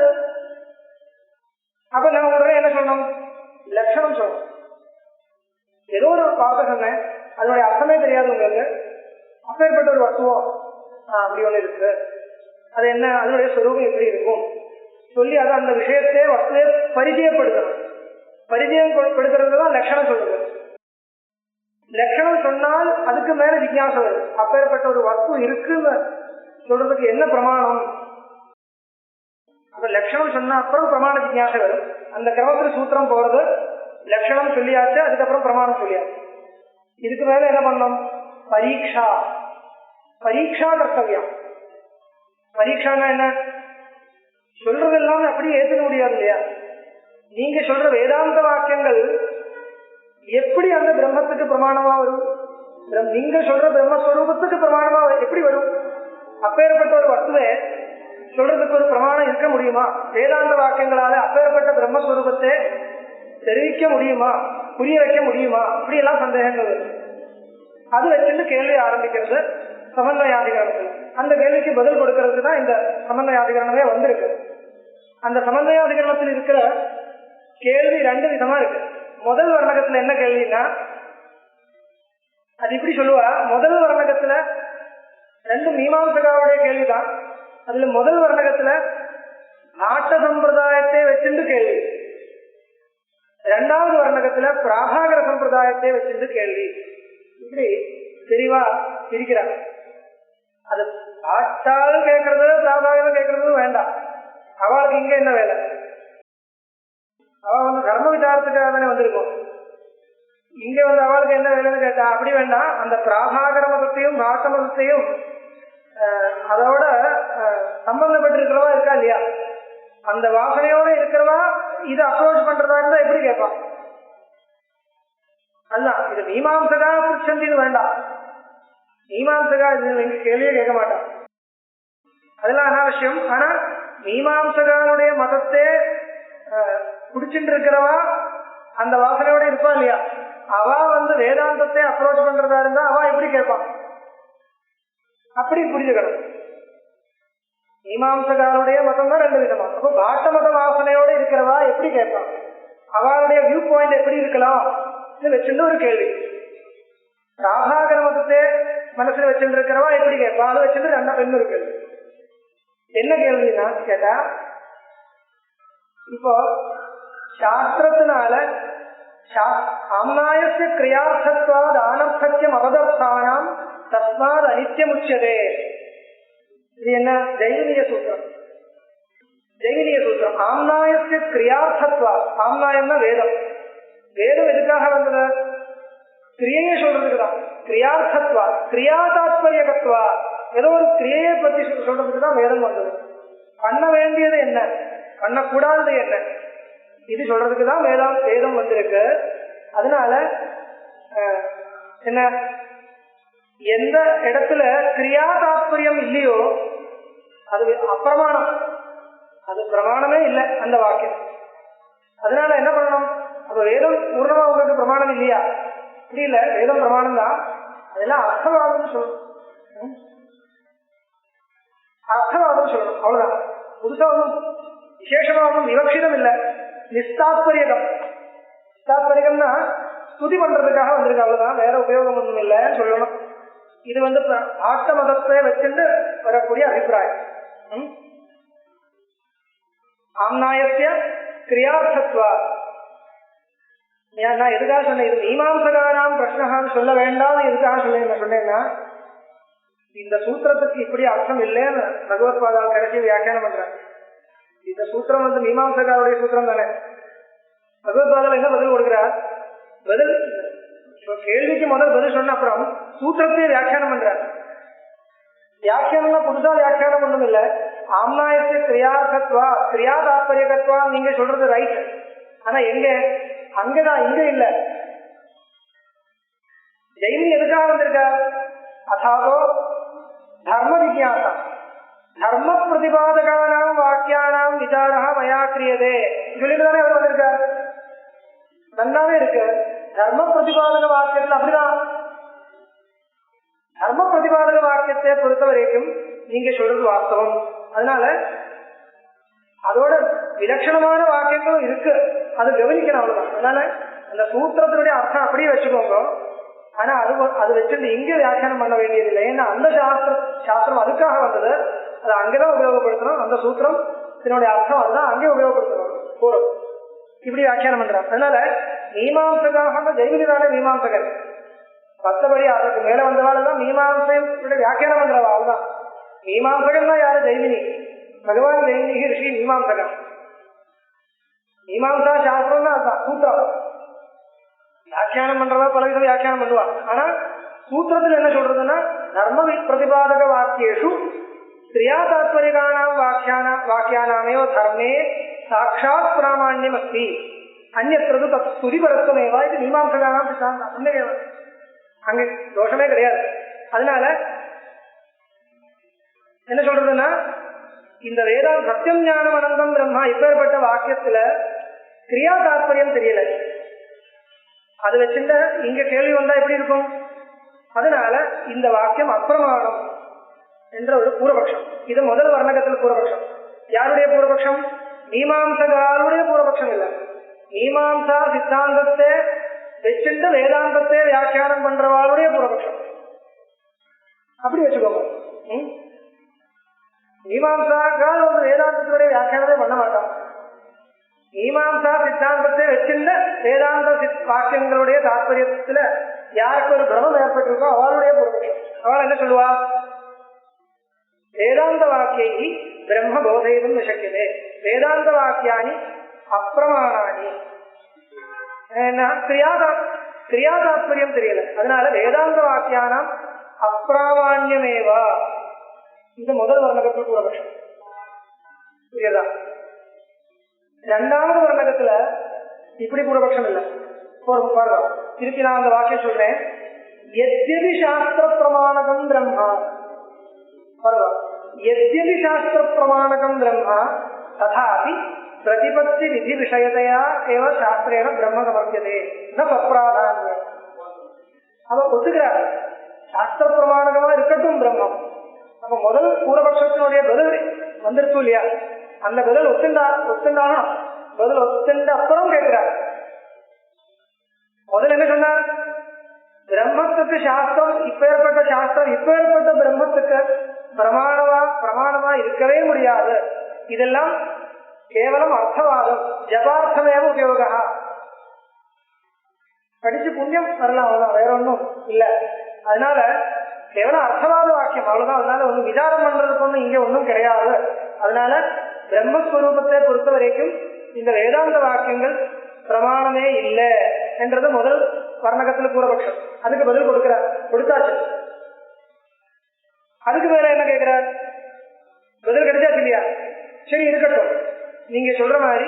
அப்ப நான் உடனே என்ன சொல்லணும்? லட்சணம் சொல்லணும். ஏதோ ஒரு வார்த்தை சொன்னேன், அதனுடைய அர்த்தமே தெரியாது உங்களுக்கு. அப்பேற்பட்ட ஒரு வஸ்துவம் அப்படி ஒண்ணு இருக்கு, அது என்ன, அதனுடைய சுரூபம் எப்படி இருக்கும் சொல்லி அதை அந்த விஷயத்தையே வஸ்துவை பரிச்சயப்படுத்தணும். பரிச்சயம் படுத்துறதுதான் லட்சணம் சொல்றது. லட்சணம் சொன்னால் அதுக்கு மேல ஜிக்யாசை வரும். அப்பேற்பட்ட ஒரு வஸ்து இருக்குன்னு சொல்றதுக்கு என்ன பிரமாணம்? அப்ப லட்சணம் சொன்ன அப்புறம் பிரமாண ஜிக்யாசை வரும். அந்த கிரமத்தில் சூத்திரம் போறது. லட்சணம் சொல்லியாச்சு, அதுக்கப்புறம் பிரமாணம் சொல்லியாச்சு. இதுக்கு மேல என்ன பண்ணணும்? பரீட்சா. பரீட்சா கர்த்தவியம். பரீட்சானா என்ன? சொல்றது எல்லாமே அப்படியே ஏத்துக்க முடியாது இல்லையா? நீங்க சொல்ற வேதாந்த வாக்கியங்கள் எப்படி அந்த பிரம்மத்துக்கு பிரமாணமா வரும்? நீங்க சொல்ற பிரம்மஸ்வரூபத்துக்கு பிரமாணமா எப்படி வரும்? அப்பேற்பட்ட ஒரு வஸ்துவை சொல்றதுக்கு ஒரு பிரமாணம் இருக்க முடியுமா? வேதாந்த வாக்கியங்களால அப்பேற்பட்ட பிரம்மஸ்வரூபத்தை தெரிவிக்க முடியுமா? புரிய வைக்க முடியுமா? இப்படி எல்லாம் சந்தேகங்கள் வரும். அது வச்சுட்டு கேள்வி ஆரம்பிக்கிறது சமன்வயாதிகரணத்தில். அந்த கேள்விக்கு பதில் கொடுக்கறதுக்கு தான் இந்த சமன்வயாதிகரணமே வந்திருக்கு. அந்த சமன்வயாதிகரணத்தில் இருக்கிற கேள்வி ரெண்டு விதமா இருக்கு. முதல் வர்ணகத்துல என்ன கேள்வின்னா, அது இப்படி சொல்லுவா. முதல் வர்ணகத்துல ரெண்டு மீமாம்சகாவுடைய கேள்விதான். அதுல முதல் வர்ணகத்துல நாட்ட சம்பிரதாயத்தை வச்சுட்டு கேள்வி, இரண்டாவது வர்ணகத்துல பிராபாகர சம்பிரதாயத்தை வச்சுட்டு கேள்வி. இப்படி தெளிவா இருக்கிறார். அது ஆட்டால் கேட்கறது பிராபாகரம் கேட்கறது வேண்டாம். அவளுக்கு இங்க என்ன வேலை? அவ தர்ம விசாரத்துக்காக தானே வந்திருக்கும். இங்க அவளுக்கு என்ன வேலைன்னு கேட்டா அப்படி வேண்டாம். அந்த பிராபாகர மதத்தையும் பாட்ட மதத்தையும் அதோட சம்பந்தப்பட்டிருக்கிறவா இருக்கா இல்லையா, அந்த வாசனையோட இருக்கிறவா இதை அப்ரோச் பண்றதா இருந்தா எப்படி கேட்பான்? அதுதான் இது மீமாம்சகா புருஷந்தின்னு வேண்டாம். மீமாம்சகா இது கேள்வியே கேட்க மாட்டான், அதெல்லாம் அனாவசியம். ஆனா மீமாம்சகாருடைய மதத்தை குடிச்சுட்டு இருக்கிறவா அந்த வாசனையோட இருப்பா இல்லையா, அவ வேதாந்தத்தை அப்ரோச் பண்றதா இருந்தா அவ எப்படி கேட்பான்? அப்படி புரிஞ்சுக்கணும். மீமாம்சகாருடைய மதம் தான் ரெண்டு விதமா. அப்போ பாட்ட மத வாசனையோட இருக்கிறவா எப்படி கேட்பான்? அவளுடைய வியூ பாயிண்ட் எப்படி இருக்கலாம் வச்சுட்டு ஒரு கேள்வி. பிராபாகர மதத்தை மனசுல வச்சுட்டு இருக்கிறவா எப்படி கேட்பா? அதை வச்சுட்டு ரெண்டா பெண்ணு இருக்கு. என்ன கேள்வின்னா கேட்டா, இப்போ சாஸ்திரத்தினால ஆம்னாயஸ்ய கிரியார்த்தத்வாத் ஆனர்த்தக்யம் அவதப்தானாம் தஸ்மாத் அனித்யம் உச்சதே. இது என்ன? ஜைமினிய சூத்திரம். ஜைமினிய சூத்திரம். ஆம்னாயஸ்ய கிரியார்த்தத்வாத். ஆம்னாயம்னா வேதம். வேதம் எதுக்காக வந்தது? கிரியையை சொல்றதுக்கு தான். கிரியார்த்தத்வா கிரியா தாத்பரியகத்வா, ஏதோ ஒரு கிரியையை பத்தி சொல்றதுக்கு தான் வேதம் வந்தது. பண்ண வேண்டியது என்ன, பண்ணக்கூடாதது என்ன, இது சொல்றதுக்கு தான் வேதம் வந்திருக்கு. அதனால என்ன, எந்த இடத்துல கிரியா தாத்பரியம் இல்லையோ அது அப்பிரமாணம், அது பிரமாணமே இல்லை அந்த வாக்கியம். அதனால என்ன பண்ணணும்? அப்ப வேதம் பூர்ணமா உங்களுக்கு பிரமாணம் இல்லையா? அப்படி இல்லை, வேதம் பிரமாணம் தான். அதெல்லாம் அர்த்தவாதம் சொல்லணும், அர்த்தவாதம் சொல்லணும், அவ்வளவுதான். புதுசா ஒன்றும் விசேஷமா ஒன்றும் விவக்ஷிதம் இல்லை. நிஸ்தாத்பரியம். நிஸ்தாத்பரியம்னா ஸ்துதி பண்றதுக்காக வந்திருக்கு, அவ்வளவுதான், வேற உபயோகம் ஒன்றும் இல்லைன்னு சொல்லணும். இது ஆட்ட மதத்தை வச்சுட்டு வரக்கூடிய அபிப்பிராயம். ஆம்னாயஸ்ய கிரியார்த்தத்வா. நான் எதுக்காக சொன்னேன், இது மீமாம்சகானாம் பிரஷ்னஹான்னு சொல்ல வேண்டாம், எதுக்காக சொன்னேன்னா, இந்த சூத்திரத்துக்கு இப்படி அர்த்தம் இல்லைன்னு பகவத்பாதால் கடைசி வியாக்கியானம் பண்றாங்க. இந்த சூத்திரம் மீமாம்சகாருடைய சூத்திரம் தானே. பகவத்பாதால் என்ன பதில் கொடுக்கிறார்? பதில் கேள்விக்கு முதல் பதில் சொன்ன அப்புறம் சூத்திரத்தையே வியாக்கியானம் பண்றார். வியாக்கியானம்னா புதுசா வியாக்கியானம் ஒண்ணும் இல்லை. ஆம்னாயத்தை கிரியார்த்தத்வா கிரியா தாத்பரியகத்வா நீங்க சொல்றது ரைட். ஆனா எங்க? அங்கதான், இங்க இல்ல. ஜெய்மினி எதுக்காக வந்திருக்கா? அதாவோ தர்ம விஜயாசா தர்ம பிரதிபாதகானாம் வாக்கியானாம் விசாரா மயா கிரியதே சொல்லிட்டு தானே அவர் வந்திருக்கார். நல்லாவே இருக்கு. தர்ம பிரதிபாதக வாக்கியத்தில் அப்படிதான். தர்ம பிரதிபாதக வாக்கியத்தை பொறுத்த வரைக்கும் நீங்க சொல்றது வாஸ்தவம். அதனால அதோட விலட்சணமான வாக்கியங்களும் இருக்கு, அது கவனிக்கணும், அவ்வளவுதான். அதனால அந்த சூத்திரத்தினுடைய அர்த்தம் அப்படியே வச்சுக்கோங்க. ஆனா அது வச்சுட்டு இங்க வியாக்கியானம் பண்ண வேண்டியதில்லை. ஏன்னா அந்த சாஸ்திரம் அதுக்காக வந்தது, அதை அங்கதான் உபயோகப்படுத்தணும். அந்த சூத்திரம் இதனுடைய அர்த்தம் அதுதான் அங்கே உபயோகப்படுத்தணும். போறோம் இப்படி வியாக்கியானம் பண்றாங்க. அதனால மீமாம்சகாக ஜெய்மினிதான மீமாம்சகன். மற்றபடி அதுக்கு மேல வந்தவாள் மீமாம்சையுடைய வியாக்கியானம் பண்றவா, அதுதான் மீமாம்சகன் தான். யாரு? ஜெய்மினி. பகவான் ஜெய்மினி ரிஷி மீமாம்சகன். மீமாம்சா சாஸ்திரம் தான் அதுதான் சூத்திரம். வியாக்கியானம் பண்றவா பலவிதம் வியாக்கியானம் பண்ணுவா. ஆனா சூத்திரத்தில் என்ன சொல்றதுன்னா, தர்ம பிரதிபாதக வாக்கியேஷு ஸ்திரியா தாத்பரிகானாம் வாக்கியானாமேவ தர்மே சாட்சாத் பிராமாண்யம் அஸ்தி அந்நியற்றது தத் துதிபரத்துவமேவா. இது மீமாம்சகானாம் சித்தாந்தம். அங்க தோஷமே கிடையாது. அதனால என்ன சொல்றதுன்னா, இந்த வேதாந்த சத்தியம் ஞானம் அனந்தம் பிரம்மா இப்பேற்பட்ட வாக்கியத்துல கிரியா தாத்பரியம் தெரியல. அது வச்சுட்ட இங்க கேள்வி வந்தா எப்படி இருக்கும்? அதனால இந்த வாக்கியம் அப்பிரமாணம் என்ற ஒரு பூர்வபக்ஷம். இது முதல் வர்ணகத்தில் பூர்வபக்ஷம். யாருடைய பூர்வபக்ஷம்? மீமாம்சகாருடைய பூர்வபக்ஷம் இல்ல. மீமாம்சா சித்தாந்தத்தை வச்சுட்டு வேதாந்தத்தை வியாக்கியானம் பண்றவாளுடைய பூர்வபக்ஷம். அப்படி வச்சுக்கோங்க. மீமாம்சாக்கால் ஒரு வேதாந்தத்துடைய வியாக்கியானத்தை பண்ண மாட்டான். மீமாம்சா சித்தாந்தத்தை வச்சிருந்த வேதாந்த வாக்கியங்களுடைய தாற்பயத்துல யாருக்கு ஒரு பிரமம் ஏற்பட்டிருக்கோ அவளுடைய பூர்வபக்ஷம். அவள் என்ன சொல்லுவா? வேதாந்த வாக்கியை பிரம்ம போதையிலும் நிசக்கியதே, வேதாந்த வாக்கியானி அப்பிரமாணானி. கிரியா தாத்பரியம் தெரியல, அதனால வேதாந்த வாக்கியானம் அப்பிராமான்யமேவா. இது முதல் வர்ணகத்தில் பூர்வபக்ஷம். புரியுதா? இரண்டாவது வர்ணகத்துல இப்படி பூர்வபக்ஷம் இல்லை. திருப்பி நான் அந்த வாக்கியம் சொல்றேன். யத்யபி சாஸ்திர பிரமாணகம் பிரம்மா, யத்யபி சாஸ்திர பிரமாணகம் பிரம்மா ததாபி பிரதிபத்தி விதி விஷயத்தையா ஏவ சாஸ்திரேன பிரம்ம சமர்ப்பியதே ந சப்ராதான்யம். அவ ஒத்துக்கிறார், சாஸ்திர பிரமாணகமா இருக்கட்டும் பிரம்மம். அப்ப முதல் பூர்வபக்ஷத்தினுடைய பதில் வந்துருச்சு இல்லையா? அந்த பதில் ஒத்துண்டாலும் பதில் ஒத்துண்ட அப்புறம் கேட்கிறார். முதல் என்ன சொன்னார்? பிரம்மத்துக்கு சாஸ்திரம் இப்பேற்பட்ட சாஸ்திரம் இப்பேற்பட்ட பிரம்மத்துக்கு பிரமாணமா இருக்கவே முடியாது. இதெல்லாம் கேவலம் அர்த்தவாதம், ஜபார்த்தமேவ உபயோகா. படிச்சு புண்ணியம் வரலாம், அவ்வளவுதான், வேற ஒன்றும் இல்லை. அதனால கேவலம் அர்த்தவாத வாக்கியம் அவ்வளவுதான். அதனால ஒன்றும் விசாரம் பண்றதுக்கு ஒன்றும் இங்க ஒன்றும் கிடையாது. அதனால பிரம்மஸ்வரூபத்தை பொறுத்த வரைக்கும் இந்த வேதாந்த வாக்கியங்கள் பிரமாணமே இல்லை என்றது முதல் வர்ணகத்துல பூர்வபக்ஷம். அதுக்கு பதில் கொடுத்தாச்சு. அதுக்கு மேல என்ன கேட்கிறார்? பதில் கிடைச்சாச்சு இல்லையா? சரி, இருக்கட்டும். நீங்க சொல்ற மாதிரி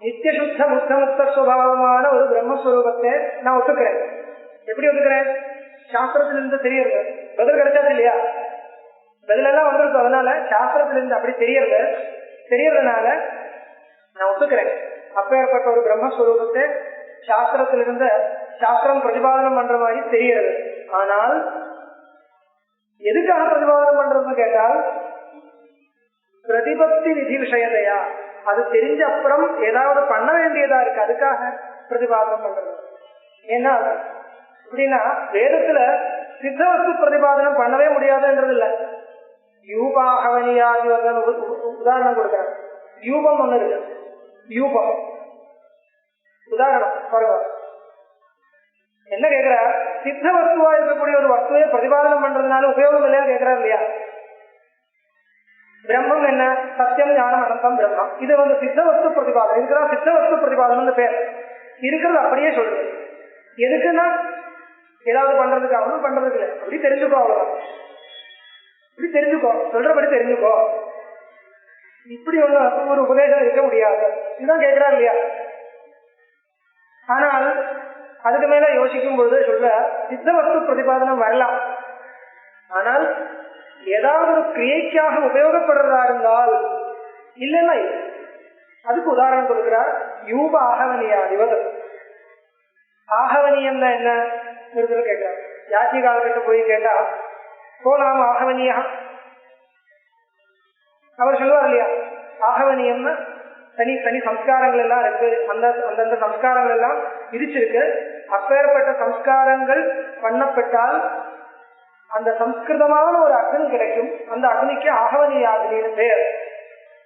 நித்திய சுத்த முத்த முக்த சுபாவமான ஒரு பிரம்மஸ்வரூபத்தை நான் ஒத்துக்கிறேன். எப்படி ஒத்துக்கிறேன்? சாஸ்திரத்திலிருந்து தெரியறது. பதில் கிடைச்சாச்சு இல்லையா? பதிலெல்லாம் வந்திருக்கும். அதனால சாஸ்திரத்திலிருந்து அப்படி தெரியறதுனால நான் ஒத்துக்கிறேன். அப்பேற்பட்ட ஒரு பிரம்மஸ்வரூபத்தை சாஸ்திரத்திலிருந்து சாஸ்திரம் பிரதிபாதனம் பண்ற மாதிரி தெரியறது. ஆனால் எதுக்காக பிரதிபாதனம் பண்றதுன்னு கேட்டால், பிரதிபத்தி விதி விஷயத்தையா, அது தெரிஞ்ச அப்புறம் ஏதாவது பண்ண வேண்டியதா இருக்கு, அதுக்காக பிரதிபாதனம் பண்றது. ஏன்னா அப்படின்னா வேதத்துல சித்தவஸ்து பிரதிபாதனம் பண்ணவே முடியாதுன்றது இல்லை. யூபாகவனியாதி உதாரணம் கொடுக்கிறார். யூபம் ஒண்ணு இருக்கு. யூபம் உதாரணம் பாருங்க. என்ன கேட்கிறார்? சித்த வஸ்துவா இருக்கக்கூடிய ஒரு வஸ்துவை பிரதிபாதனம் பண்றதுனால உபயோகம் இல்லையா கேட்கிறார் இல்லையா? பிரம்மம் என்ன? சத்தியம் ஞானம் அனந்தம் பிரம்மம். இது சித்த வஸ்து பிரதிபாதனம். இதுக்குதான் சித்த வஸ்து பிரதிபாதனம் பேர். இருக்கிறது அப்படியே சொல்றது. எதுக்குன்னா ஏதாவது பண்றதுக்கு, அவனும் பண்றதுக்கு இல்லை. அப்படி தெரிஞ்சுக்கோ, அவ்வளவுதான். இப்படி தெரிஞ்சுக்கோ, சொல்றபடி தெரிஞ்சுக்கோ. இப்படி ஒரு உபதேசம் இருக்க முடியாது. இதுதான் கேட்கிறார் இல்லையா? ஆனால் அதுக்கு மேல யோசிக்கும் பொழுது சொல்ற சித்த வஸ்து பிரதிபாதனம் வரலாம். ஆனால் ஏதாவது ஒரு கிரியைக்காக உபயோகப்படுறதா இருந்தால் இல்லைன்னா அதுக்கு உதாரணம் கொடுக்கிறார். யூப ஆகவனியாதிவது. ஆகவனியம்னா என்ன கேட்கிறார். யாச்சி காலகிட்ட போய் கேட்டா கோ நாம ஆகவனியா, அவர் சொல்லுவார் இல்லையா? ஆகவனியம்னா தனி தனி சம்ஸ்காரங்கள் எல்லாம் இருக்கு. அந்தந்த சம்ஸ்காரங்கள் எல்லாம் விதிச்சிருக்கு. அப்பேற்பட்ட சம்ஸ்காரங்கள் பண்ணப்பட்டால் அந்த சம்ஸ்கிருதமான ஒரு அக்னி கிடைக்கும். அந்த அக்னிக்கு ஆகவனியாகினின்னு பேர்.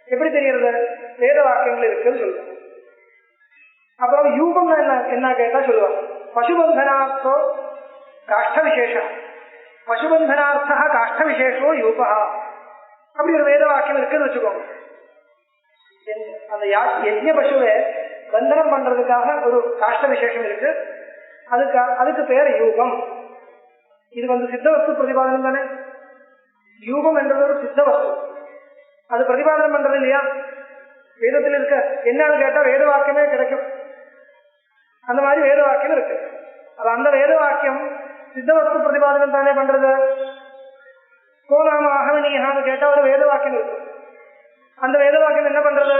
எப்படி தெரியறது? வேத வாக்கியங்கள் இருக்குன்னு சொல்லுவாங்க. அப்புறம் யூபம் என்ன கேட்டா சொல்லுவாங்க பசுபந்தனார்த்தோ காஷ்ட விசேஷம். பசுபந்தனார்த்தா காஷ்ட விசேஷோ யூபா. அப்படி ஒரு வேத வாக்கியம் இருக்குன்னு வச்சுக்கோங்க. அந்த யஜ்ஞ பசுவை பந்தனம் பண்றதுக்காக ஒரு காஷ்ட விசேஷம் இருக்கு. அதுக்கு பேர் யூபம். இது சித்த வஸ்து பிரதிபாதனம் தானே. யூபம் என்றது ஒரு சித்த வஸ்து. அது பிரதிபாதனம் பண்றது இல்லையா? வேதத்தில் இருக்க என்னன்னு கேட்டா வேத வாக்கியமே கிடைக்கும். அந்த மாதிரி வேத வாக்கியம் இருக்கு. அந்த வேத வாக்கியம் சித்த வஸ்து பிரதிபாதனம் தானே பண்றது. கோநாம ஆகவனியான்னு கேட்டா ஒரு வேத வாக்கியம் இருக்கு. அந்த வேத வாக்கியம் என்ன பண்றது?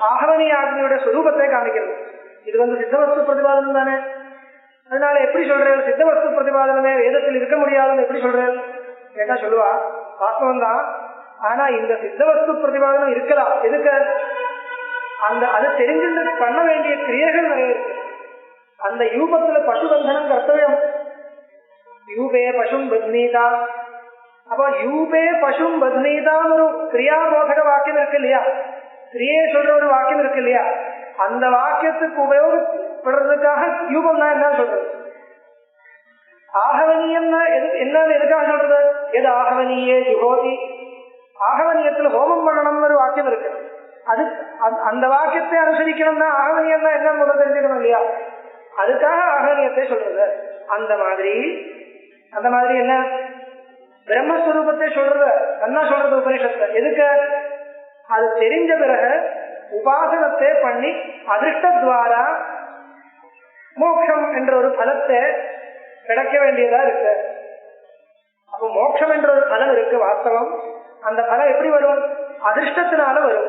ஆகவனியாகினியோட சுரூபத்தை காமிக்கிறது. இது சித்தவஸ்து பிரதிபாதனம் தானே. அதனால எப்படி சொல்றேன்? சித்தவஸ்து பிரதிபாதனமே வேதத்தில் இருக்க முடியாதுன்னு எப்படி சொல்றேன் கேட்டா சொல்லுவா வாஸ்தவம் தான். ஆனா இந்த சித்தவஸ்து பிரதிபாதனம் இருக்கலாம். எதுக்கு? அது தெரிஞ்சுட்டு பண்ண வேண்டிய கிரியைகள் நிறைய இருக்கு. அந்த யூபத்துல பசுபந்தனம் கர்த்தவியம். யூபே பசும் பத்னீதா. அப்போ யூபே பசும் பத்னீதான் ஒரு கிரியாபோதக வாக்கியம் இருக்கு இல்லையா? கிரியை சொல்ற ஒரு வாக்கியம் இருக்கு இல்லையா? அந்த வாக்கியத்துக்கு உபயோகப்படுறதுக்காக யூபம் தான் என்ன சொல்றது? ஆகவனியம்னா என்னன்னு எதுக்காக சொல்றது? எது ஆகவனியே ஜுகோதி. ஆகவனியத்துல ஹோமம் பண்ணணும்னு ஒரு வாக்கியம் இருக்கு. அது அந்த வாக்கியத்தை அனுசரிக்கணும்னா ஆகவனியம் தான் என்ன முதல் தெரிஞ்சுக்கணும் இல்லையா? அதுக்காக ஆகவனியத்தை சொல்றது. அந்த மாதிரி என்ன பிரம்மஸ்வரூபத்தை சொல்றது என்ன சொல்றது உபனிஷத்தை? எதுக்கு? அது தெரிஞ்ச பிறகு உபாசனத்தை பண்ணி அதிர்ஷ்டத்வாரா மோட்சம் என்ற ஒரு பலத்தை கிடைக்க வேண்டியதா இருக்கு. அப்போ மோட்சம் என்ற ஒரு பலம் இருக்கு வாஸ்தவம். அந்த பலம் எப்படி வரும்? அதிர்ஷ்டத்தினால வரும்.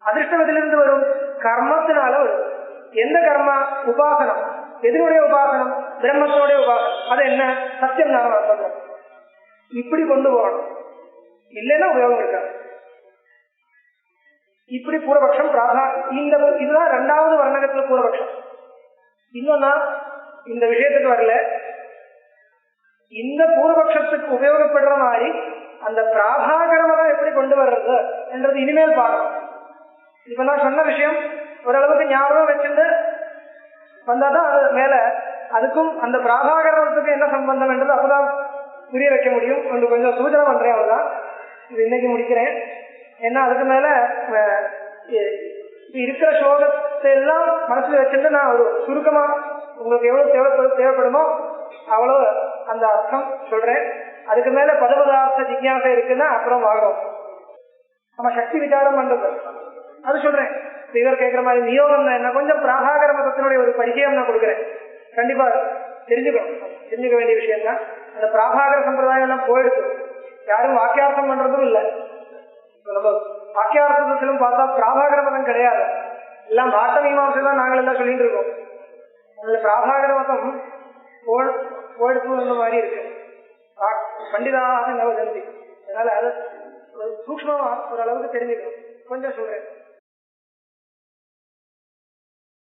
அதிர்ஷ்டம் எதிலிருந்து வரும்? கர்மத்தினால வரும். எந்த கர்மா? உபாசனம். எதனுடைய உபாசனம்? பிரம்மத்தினுடைய உபாசனம். அது என்ன? சத்தியம் ஞானம் பண்றோம். இப்படி கொண்டு போகணும். இல்லைன்னா உபயோகம் இருக்காது. இப்படி பூர்வபக்ஷம் இதுதான் இரண்டாவது வர்ணகத்துல பூர்வபக்ஷம். இன்னொன்னா இந்த விஷயத்துக்கு வரல. இந்த பூர்வபக்ஷத்துக்கு உபயோகப்படுற மாதிரி அந்த பிராபாகரமதம் எப்படி கொண்டு வர்றது என்றது இனிமேல் பார்க்கணும். இப்ப நான் சொன்ன விஷயம் ஓரளவுக்கு ஞாபகம் வச்சுட்டு வந்தாதான் அது மேல அதுக்கும் அந்த பிராபாகரமத்துக்கும் என்ன சம்பந்தம் என்றது அப்பதான் புரிய வைக்க முடியும். கொஞ்சம் சூச்சனை பண்றேன், அவ்வளவுதான். இது இன்னைக்கு முடிக்கிறேன். ஏன்னா அதுக்கு மேல இருக்கிற ஸ்லோகத்தை எல்லாம் மனசுல வச்சுட்டு நான் ஒரு சுருக்கமா உங்களுக்கு எவ்வளவு தேவைப்படுமோ அவ்வளவு அந்த அர்த்தம் சொல்றேன். அதுக்கு மேல பதபதார்த்த ஜிக்ஞாசை இருக்குன்னா அப்புறம் வாங்கும். நம்ம சக்தி விசாரம் பண்றது அது சொல்றேன். இவர் கேட்கிற மாதிரி நியோகம் என்ன, கொஞ்சம் பிராபாகர மதத்தினுடைய ஒரு பரிச்சயம் நான் கொடுக்குறேன். கண்டிப்பா தெரிஞ்சுக்க வேண்டிய விஷயம் தான். அந்த பிராபாகர சம்பிரதாயம் எல்லாம் போயிடுச்சு. யாரும் வாக்கியார்த்தம் பண்றதும் இல்லை. நம்ம வாக்கியார்த்தத்திலும் பார்த்தா பிராபாகர மதம் கிடையாது. எல்லாம் பாட்ட மீமாசை தான் நாங்கள் எல்லாம் சொல்லிட்டு இருக்கோம். அதுல பிராபாகர மதம் போயிடுச்சு மாதிரி இருக்கு. பண்டிதாக நவஜந்தி. அதனால அது சூக்ஷ்மமா ஒரு அளவுக்கு தெரிஞ்சுக்கணும். கொஞ்சம் சொல்றேன்.